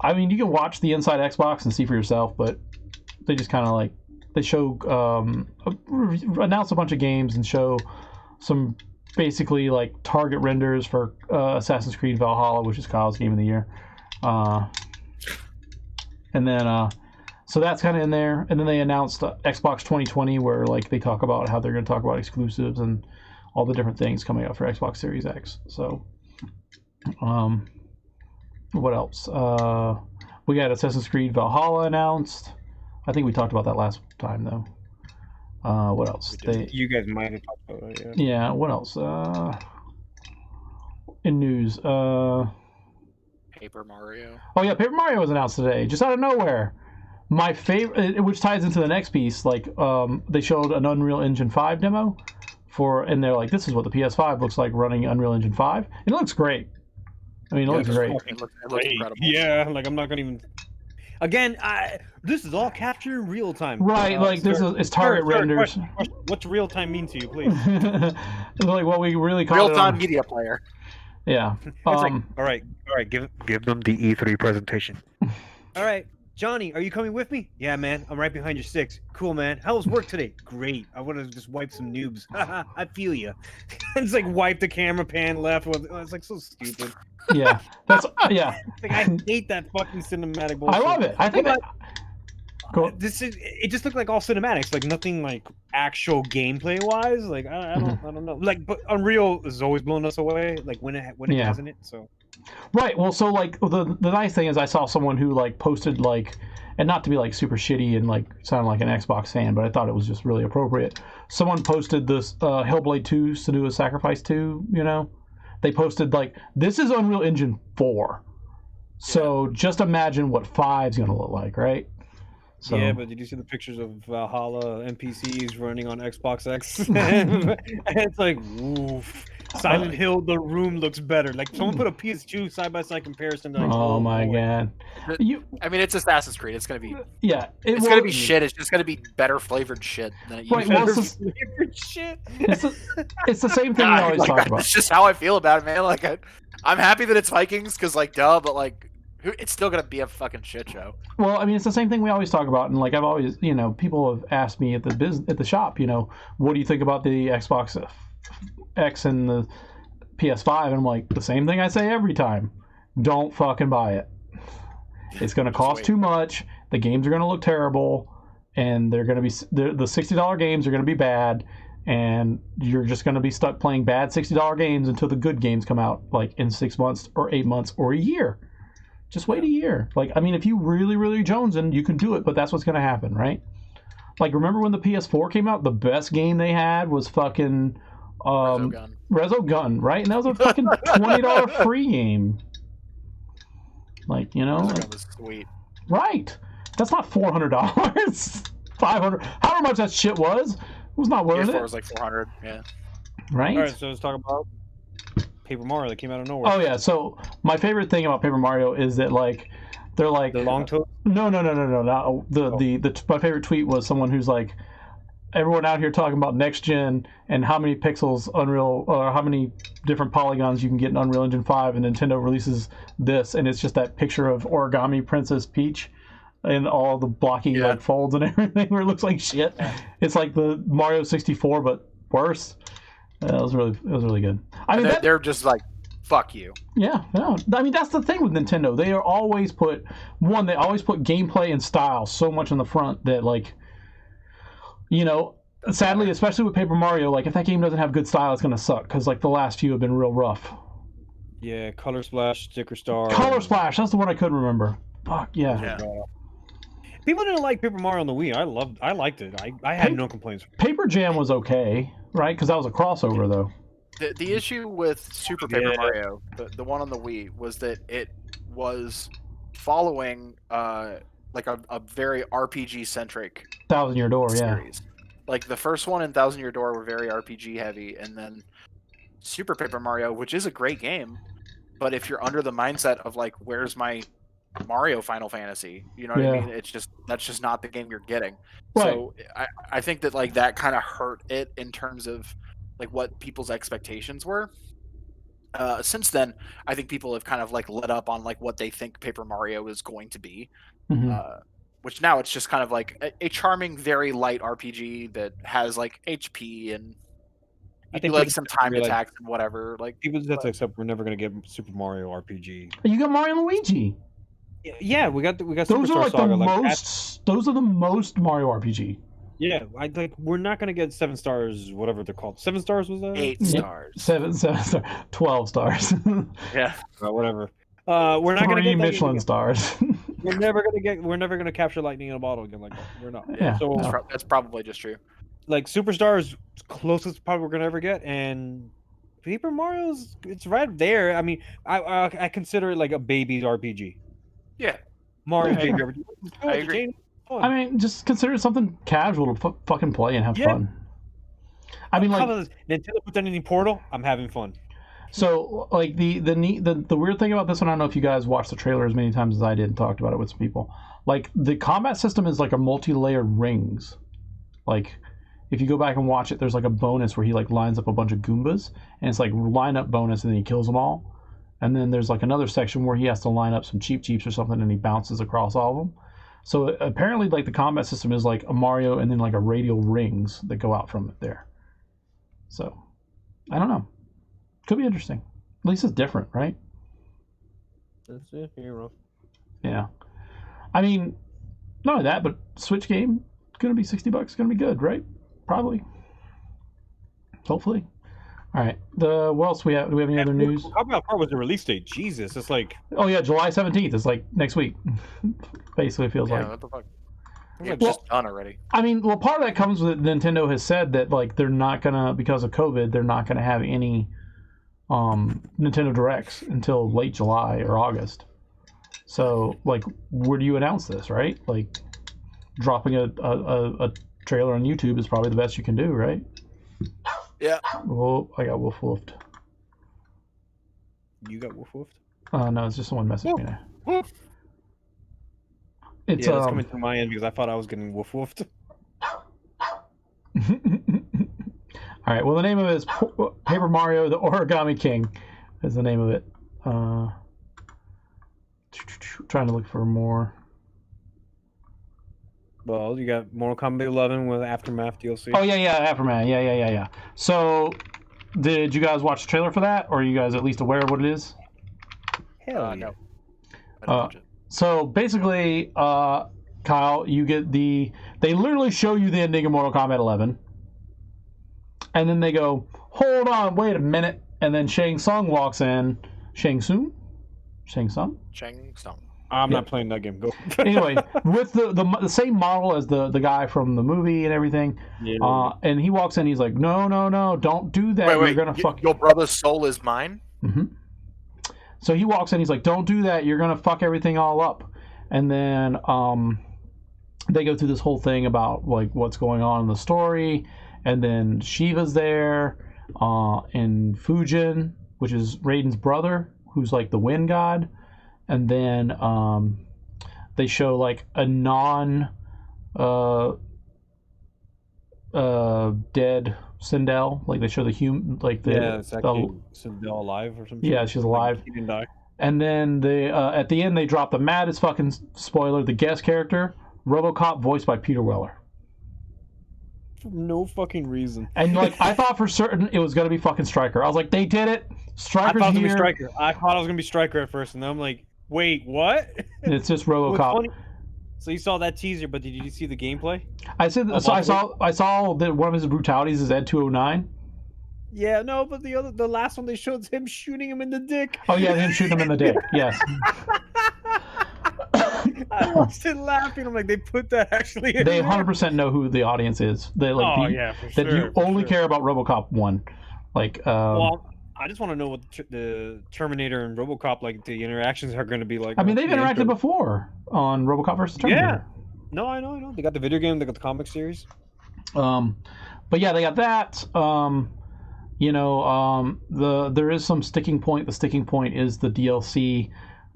I mean you can watch the inside Xbox and see for yourself, but they just kind of they show announce a bunch of games and show some basically target renders for Assassin's Creed Valhalla, which is Kyle's game of the year, and then so that's kind of in there. And then they announced Xbox 2020, where they talk about how they're going to talk about exclusives and all the different things coming out for Xbox Series X. So, what else? We got Assassin's Creed Valhalla announced. I think we talked about that last time, though. What else? You guys might have talked about it, yeah. What else? In news, Paper Mario. Oh yeah, Paper Mario was announced today, just out of nowhere. My favorite, which ties into the next piece, like they showed an Unreal Engine 5 demo and they're like, this is what the PS5 looks like running Unreal Engine 5, and it looks great. I mean, it looks great. It looks incredible. Yeah, like I'm not gonna even. Again, this is all captured in real time. Right, like this is target renders. Question. What's real time mean to you, please? Like what we really call real time media player. Yeah. All right. Give them the E3 presentation. All right, Johnny, are you coming with me? Yeah, man, I'm right behind your six. Cool, man. How was work today? Great. I want to just wipe some noobs. I feel you. It's like wipe the camera pan left. It's like so stupid. Yeah, that's yeah. Like, I hate that fucking cinematic bullshit. I love it. I think it just looked like all cinematics, like nothing like actual gameplay wise. Like I don't know. Like, but Unreal has always blown us away. Like when it hasn't it. So right. Well, so like the nice thing is I saw someone who like posted like, and not to be like super shitty and like sound like an Xbox fan, but I thought it was just really appropriate. Someone posted this Hellblade 2: Senua's Sacrifice 2. You know, they posted like, this is Unreal Engine 4. So just imagine what 5's gonna look like, right? So, yeah, but did you see the pictures of Valhalla NPCs running on Xbox X? It's like, oof. Silent Hill, the room looks better. Like someone put a PS2 side-by-side comparison. Like, oh my god! I mean, it's Assassin's Creed. It's gonna be it's gonna be shit. It's just gonna be better flavored shit than it right, usually is. Flavored shit. It's the same thing we always talk about. It's just how I feel about it, man. Like I'm happy that it's Vikings because like duh, but like it's still gonna be a fucking shit show. Well, I mean, it's the same thing we always talk about, and like I've always, people have asked me at the shop, what do you think about the Xbox X and the PS5? And I'm like, the same thing I say every time: don't fucking buy it. It's gonna cost too much. The games are gonna look terrible, and they're gonna be the $60 games are gonna be bad, and you're just gonna be stuck playing bad $60 games until the good games come out, like in 6 months or 8 months or a year. Just wait a year. Like, I mean, if you really, really jonesing, you can do it, but that's what's going to happen, right? Like, remember when the PS4 came out? The best game they had was fucking Resogun, right? And that was a fucking $20 free game. Like, Resogun was sweet. Right. That's not $400. $500. However much that shit was. It was not worth it. PS4 was like $400, yeah. Right? All right, so let's talk about Paper Mario that came out of nowhere. Oh yeah, so my favorite thing about Paper Mario is that like they're like the long toast. No, not my favorite tweet was someone who's like, everyone out here talking about next gen and how many pixels Unreal or how many different polygons you can get in Unreal Engine 5, and Nintendo releases this, and it's just that picture of Origami Princess Peach and all the blocky like folds and everything where it looks like shit. It's like the Mario 64 but worse. It was really good. I mean, they're just like, fuck you. Yeah, no. I mean, that's the thing with Nintendo. They always put gameplay and style so much in the front that, like, sadly, especially with Paper Mario, like if that game doesn't have good style, it's gonna suck because like the last few have been real rough. Yeah, Color Splash, Sticker Star. Color Splash, that's the one I couldn't remember. Fuck yeah. People didn't like Paper Mario on the Wii. I liked it. I had no complaints. Paper Jam was okay, right? Because that was a crossover, though. The issue with Super Paper Mario, the one on the Wii, was that it was following like a very RPG centric Thousand Year Door series. Like the first one and Thousand Year Door were very RPG heavy, and then Super Paper Mario, which is a great game, but if you're under the mindset of like, where's my Mario Final Fantasy, you know what I mean? That's just not the game you're getting. Right. So I think that like that kind of hurt it in terms of like what people's expectations were. Since then, I think people have kind of like let up on like what they think Paper Mario is going to be. Mm-hmm. Which now it's just kind of like a charming, very light RPG that has like HP and I think like some time attacks and whatever. Like people just have to accept we're never gonna get Super Mario RPG. You got Mario and Luigi. Yeah, we got those Superstar are like Saga. Those are the most Mario RPG. Yeah, I like. We're not gonna get 7 stars, whatever they're called. 7 stars was that? 8 Yeah. stars. 7 stars, 12 stars. Yeah. Whatever. We're not gonna 3 get that Michelin again. stars. We're never gonna get. We're never gonna capture lightning in a bottle again like that. We're not. Yeah. So no. That's probably just true. like Superstars, closest probably we're gonna ever get, and Paper Mario's it's right there. I mean, I consider it like a baby RPG. Yeah. Mario Yeah, baby sure. RPG. It's I agree. entertaining, fun. I mean, just consider it something casual to fucking play and have Yeah. fun. I mean, How like, about this? Nintendo put that in the Portal. I'm having fun. so like the weird thing about this one, I don't know if you guys watched the trailer as many times as I did and talked about it with some people. Like the combat system is like a multi-layered rings. Like if you go back and watch it, there's like a bonus where he like lines up a bunch of Goombas, and it's like line up bonus, and then he kills them all. And then there's like another section where he has to line up some Cheep Cheeps or something, and he bounces across all of them. So apparently, like the combat system is like a Mario, and then like a radial rings that go out from it there. So I don't know. Could be interesting. At least it's different, right? That's it. Hero. Yeah. I mean, not only that, but Switch game gonna be $60. Gonna be good, right? Probably. Hopefully. All right. What else we have? Do we have any other news? How about part was the release date? Jesus, it's like Oh yeah, July 17th. It's like next week. Basically, it feels Yeah, like. what the fuck? Well, It's just done already. I mean, well, part of that comes with Nintendo has said that like they're not gonna, because of COVID, they're not gonna have any Nintendo Directs until late July or August. So like, where do you announce this, right? Like, dropping a trailer on YouTube is probably the best you can do, right? Yeah. Well, I got woof woofed. you got woof woofed. No, it's just someone messaged me now. Woof. It's Yeah, that's coming through my end because I thought I was getting woof woofed. All right. Well, the name of it is Paper Mario: The Origami King. Is the name of it. Trying to look for more. Well, you got Mortal Kombat 11 with Aftermath DLC. Oh yeah, Aftermath. Yeah. So, did you guys watch the trailer for that, or are you guys at least aware of what it is? Hell yeah. No. I don't watch it. So basically, Kyle, you get They literally show you the ending of Mortal Kombat 11, and then they go, "Hold on, wait a minute," and then Shang Tsung walks in. Shang Tsung. Shang Tsung. I'm not playing that game. Go. Anyway, with the same model as the guy from the movie and everything, Yeah. and he walks in. He's like, "No, don't do that. Wait, You're gonna fuck." Your brother's soul is mine? Mm-hmm. So he walks in. He's like, "Don't do that. You're gonna fuck everything all up." And then they go through this whole thing about like what's going on in the story, and then Shiva's there, and Fujin, which is Raiden's brother, who's like the wind god, and then they show like a dead Sindel, like they show the human, like the Yeah, it's actually Sindel alive or something. yeah, she's alive. He didn't die. And then they at the end they drop the maddest fucking spoiler: the guest character, RoboCop, voiced by Peter Weller. For no fucking reason. And like I thought for certain it was gonna be fucking Stryker. I was like, they did it. I Stryker's thought it was gonna be here. Striker. I thought it was gonna be Striker at first, and then I'm like, wait, what? It's just What's RoboCop. funny- So you saw that teaser, but did you see the gameplay? I said so. I saw that one of his brutalities is Ed 209. Yeah, no, but the last one they showed him shooting him in the dick. Oh yeah, him shooting him in the dick. Yes. I lost it laughing. I'm like, they put that actually. In They there? 100% know who the audience is. They like Oh yeah, for that sure. you for only sure. care about RoboCop 1. Like Well, I just want to know what the Terminator and RoboCop like the interactions are going to be like. I mean, they've the interacted intro. before on RoboCop versus Terminator. No, I know. They got the video game. They got the comic series. But yeah, they got that. There is some sticking point. The sticking point is the DLC,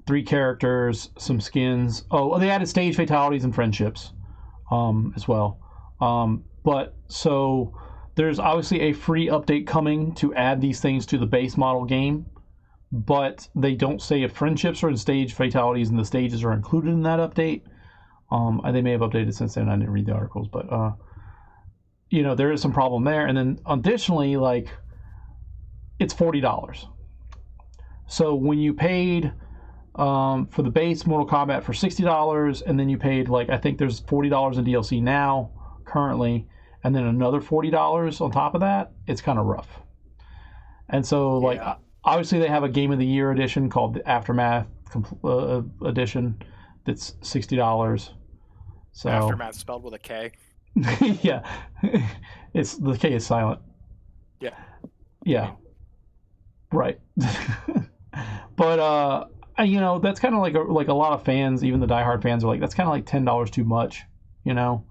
3 characters, some skins. Oh, they added stage fatalities and friendships, as well. But so there's obviously a free update coming to add these things to the base model game, but they don't say if friendships or stage fatalities and the stages are included in that update. They may have updated since then. I didn't read the articles, but there is some problem there. And then additionally, like, it's $40. So when you paid for the base Mortal Kombat for $60, and then you paid, like, I think there's $40 in DLC now currently, and then another $40 on top of that, it's kind of rough. And so, like, obviously they have a Game of the Year edition called the Aftermath edition that's $60. So Aftermath spelled with a K. yeah, it's the K is silent. Yeah, right. But you know, that's kind of like a lot of fans, even the diehard fans, are like, that's kind of like $10 too much, you know.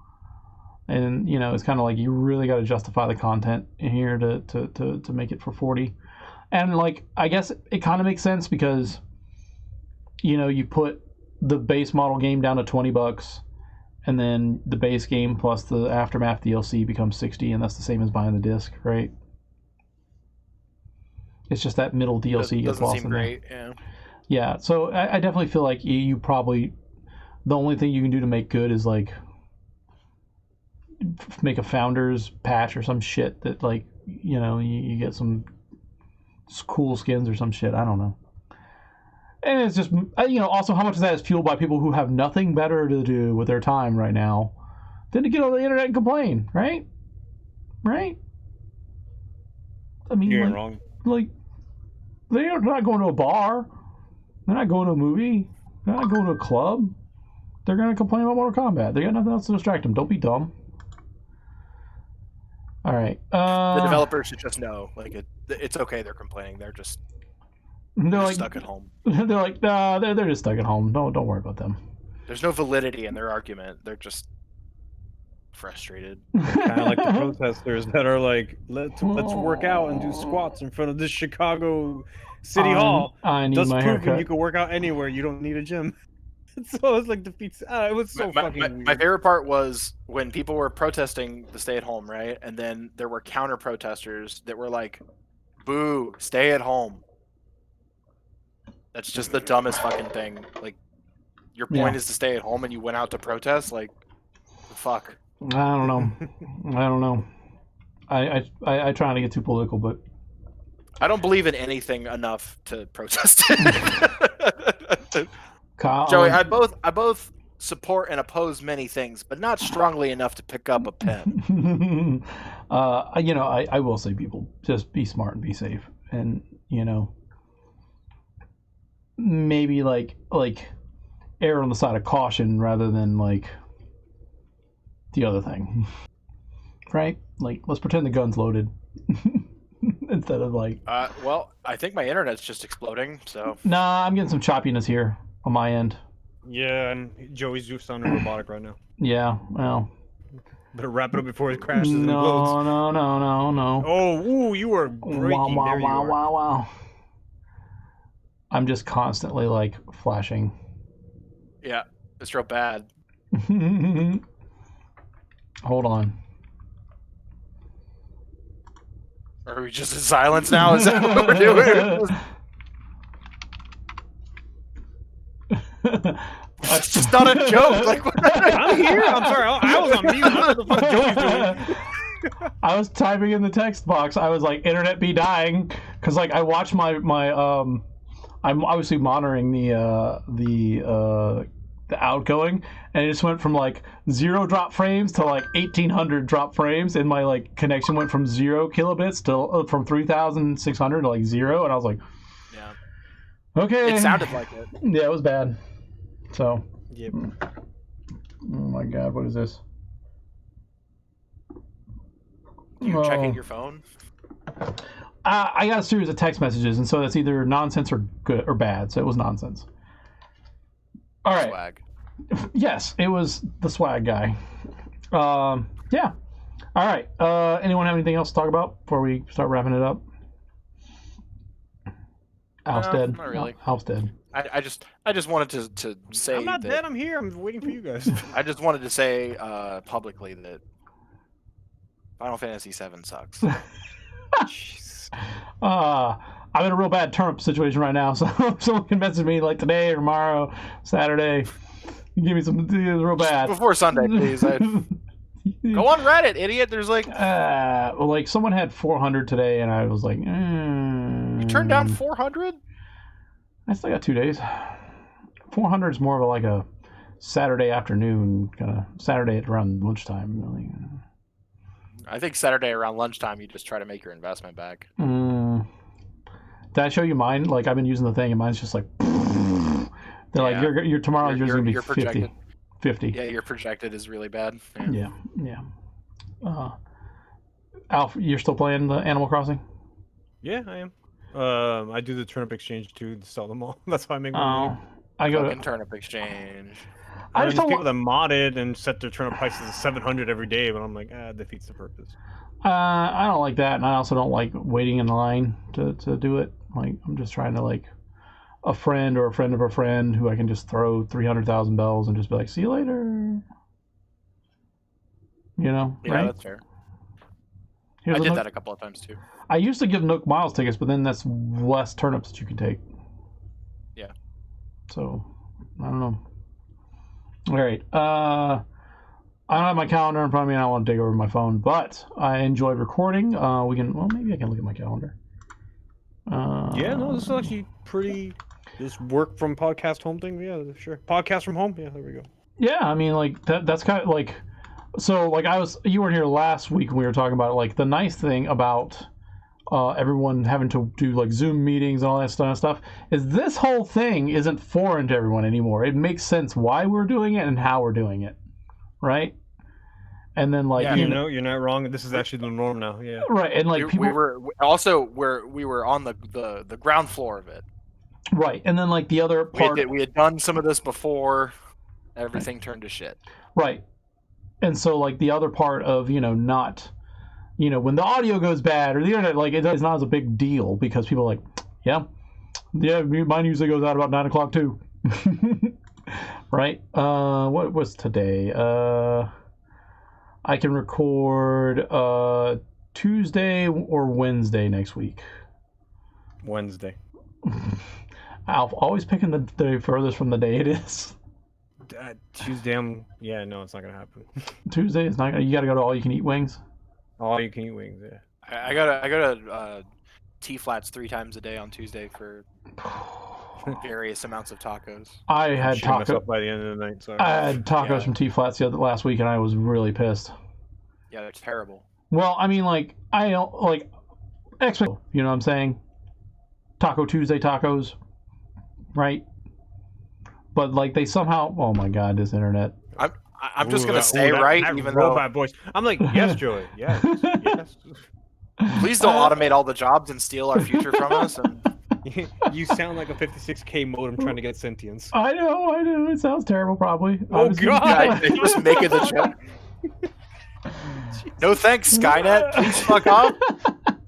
And you know, it's kind of like you really got to justify the content in here to make it for 40. And like, I guess it kind of makes sense because, you know, you put the base model game down to $20, and then the base game plus the Aftermath DLC becomes 60, and that's the same as buying the disc, right? It's just that middle DLC gets lost in great, there. Yeah. So I definitely feel like you probably, the only thing you can do to make good is like make a Founders patch or some shit that, like, you know, you get some cool skins or some shit. I don't know. And it's just, you know, also how much of that is fueled by people who have nothing better to do with their time right now than to get on the internet and complain, right? Right? I mean, you're wrong. Like, they're not going to a bar. They're not going to a movie. They're not going to a club. They're going to complain about Mortal Kombat. They got nothing else to distract them. Don't be dumb. All right. The developers should just know, like, it's okay. They're complaining. They're like, stuck at home. They're like, nah, they're just stuck at home. Don't worry about them. There's no validity in their argument. They're just frustrated. Kind of like the protesters that are like, let's work out and do squats in front of this Chicago City Hall. I need Just my proving haircut. you can work out anywhere. You don't need a gym. So it's like defeats. It was so fucking weird. My favorite part was when people were protesting the stay at home, right? And then there were counter protesters that were like, "Boo, stay at home." That's just the dumbest fucking thing. Like, your point is to stay at home, and you went out to protest. Like, fuck. I don't know. I try not to get too political, but I don't believe in anything enough to protest. Kyle, Joey, I both support and oppose many things, but not strongly enough to pick up a pen. You know, I will say, people, just be smart and be safe, and you know, maybe like err on the side of caution rather than like the other thing, right? Like, let's pretend the gun's loaded instead of like. Well, I think my internet's just exploding. So. Nah, I'm getting some choppiness here on my end. Yeah, and Joey's just sounding robotic right now. Yeah, well. Better wrap it up before it crashes and blows. No. Oh, ooh, you were breaking. Wow. I'm just constantly like flashing. Yeah, it's real bad. Hold on. Are we just in silence now? Is that what we're doing? It's just not a joke. Like, I'm here. I'm sorry. I was on mute. I don't know what the fuck Joey's doing. I was typing in the text box. I was like, "Internet be dying," because like I watched my I'm obviously monitoring the outgoing, and it just went from like 0 drop frames to like 1,800 drop frames, and my like connection went from 0 kilobits to from 3,600 to like 0, and I was like, yeah, okay. It sounded like it. Yeah, it was bad. So. Yep. Oh my God, what is this? You checking your phone? I got a series of text messages, and so that's either nonsense or good or bad. So it was nonsense. All right. Swag. Yes, it was the swag guy. Yeah. All right. Anyone have anything else to talk about before we start wrapping it up? Alf's dead. Not really. Alf's dead. I just wanted to say I'm not that, dead. I'm here. I'm waiting for you guys. I just wanted to say publicly that Final Fantasy VII sucks. Jeez. I'm in a real bad turnip situation right now, so if someone can message me like today or tomorrow, Saturday, give me some real bad. Before Sunday, please. Go on Reddit, idiot. There's like well, like someone had 400 today, and I was like, you turned down 400. I still got 2 days. 400 is more of a Saturday afternoon, kind of Saturday at around lunchtime. Really. I think Saturday around lunchtime, you just try to make your investment back. Did I show you mine? Like I've been using the thing, and mine's just like. They're like your tomorrow. Yours gonna be 50. Yeah, your projected is really bad. Yeah. Alf, you're still playing the Animal Crossing? Yeah, I am. I do the turnip exchange too to sell them all. That's how I make money. I go to turnip exchange. I just people that modded and set their turnip prices to 700 every day, but I'm like, defeats the purpose. I don't like that, and I also don't like waiting in line to do it. Like I'm just trying to like a friend or a friend of a friend who I can just throw 300,000 bells and just be like, see you later. You know, yeah, right? That's fair. I did that a couple of times too. I used to give Nook Miles tickets, but then that's less turnips that you can take. Yeah. So, I don't know. All right. I don't have my calendar in front of me, and I don't want to take over my phone, but I enjoyed recording. Maybe I can look at my calendar. Yeah, no, this is actually pretty. This work from podcast home thing, yeah, sure. Podcast from home, yeah, there we go. Yeah, I mean, like that's kind of like. So, like, you weren't here last week when we were talking about it. Like, the nice thing about everyone having to do, like, Zoom meetings and all that stuff is this whole thing isn't foreign to everyone anymore. It makes sense why we're doing it and how we're doing it, right? And then, like, yeah, you're not wrong. This is actually the norm now, yeah. Right, and, like, we were on the ground floor of it. Right, and then, like, the other part... We had done some of this before. Everything turned to shit. Right. And so, like, the other part of, not, when the audio goes bad or the internet, like, it's not as a big deal because people are like, yeah, mine usually goes out about 9 o'clock too. Right? What was today? I can record Tuesday or Wednesday next week. Wednesday. Alf, always picking the day furthest from the day it is. Tuesday, no, it's not gonna happen. Tuesday is not gonna. You gotta go to all you can eat wings. All you can eat wings, yeah. I go to T-Flats 3 times a day on Tuesday for various amounts of tacos. I had tacos by the end of the night. Sorry. I had tacos from T-Flats last week, and I was really pissed. Yeah, they're terrible. Well, I mean, like I don't like expect. You know what I'm saying? Taco Tuesday tacos, right? But like they somehow, oh my god, this internet. I'm just gonna say that even though voice. I'm like, yes, Joey, yes. Please don't automate all the jobs and steal our future from us. And... You sound like a 56K modem trying to get sentience. I know. It sounds terrible, probably. Oh god, he was making the joke. No thanks, Skynet. Please fuck off.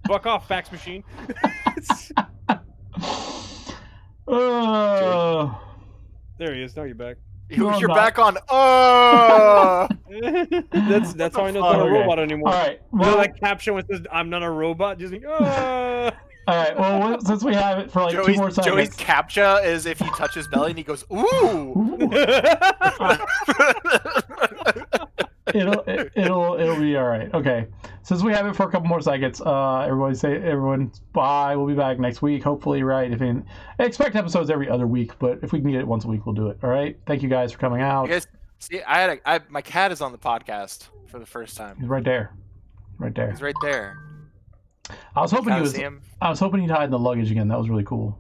Fuck off, fax machine. There he is. Now you're back. You're back on. Oh, that's how I know it's not a robot anymore. All right. Well, like caption with this, "I'm not a robot." Just like, oh. All right. Well, since we have it for like 2 more seconds. Joey's CAPTCHA is if he touches belly and he goes, "Ooh." It'll be all right. Okay. Since we have it for a couple more seconds, everyone bye. We'll be back next week, hopefully, right? Expect episodes every other week, but if we can get it once a week, we'll do it. All right. Thank you guys for coming out. You guys, see, my cat is on the podcast for the first time. He's right there. He's right there. I was hoping he'd hide in the luggage again. That was really cool.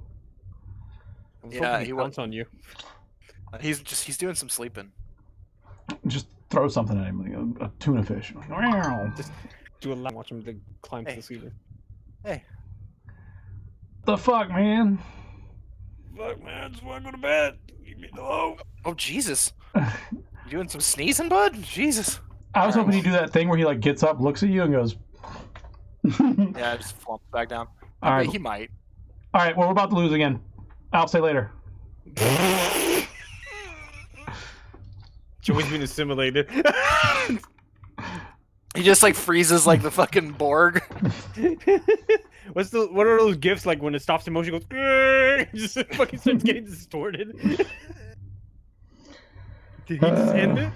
Yeah, he wants on you. He's doing some sleeping. Just throw something at him, like a tuna fish. Just do a lot. Watch him climb to the ceiling. Hey. The fuck, man? Fuck, man. Just want to go to bed. Leave me alone. Oh, Jesus. You doing some sneezing, bud? Jesus. I was hoping he'd do that thing where he like gets up, looks at you, and goes. Yeah, just flumps back down. All right. He might. All right. Well, we're about to lose again. I'll say later. Joey's being assimilated. He just like freezes like the fucking Borg. What are those gifs like when it stops in motion? Goes just fucking starts getting distorted. Did he just end it?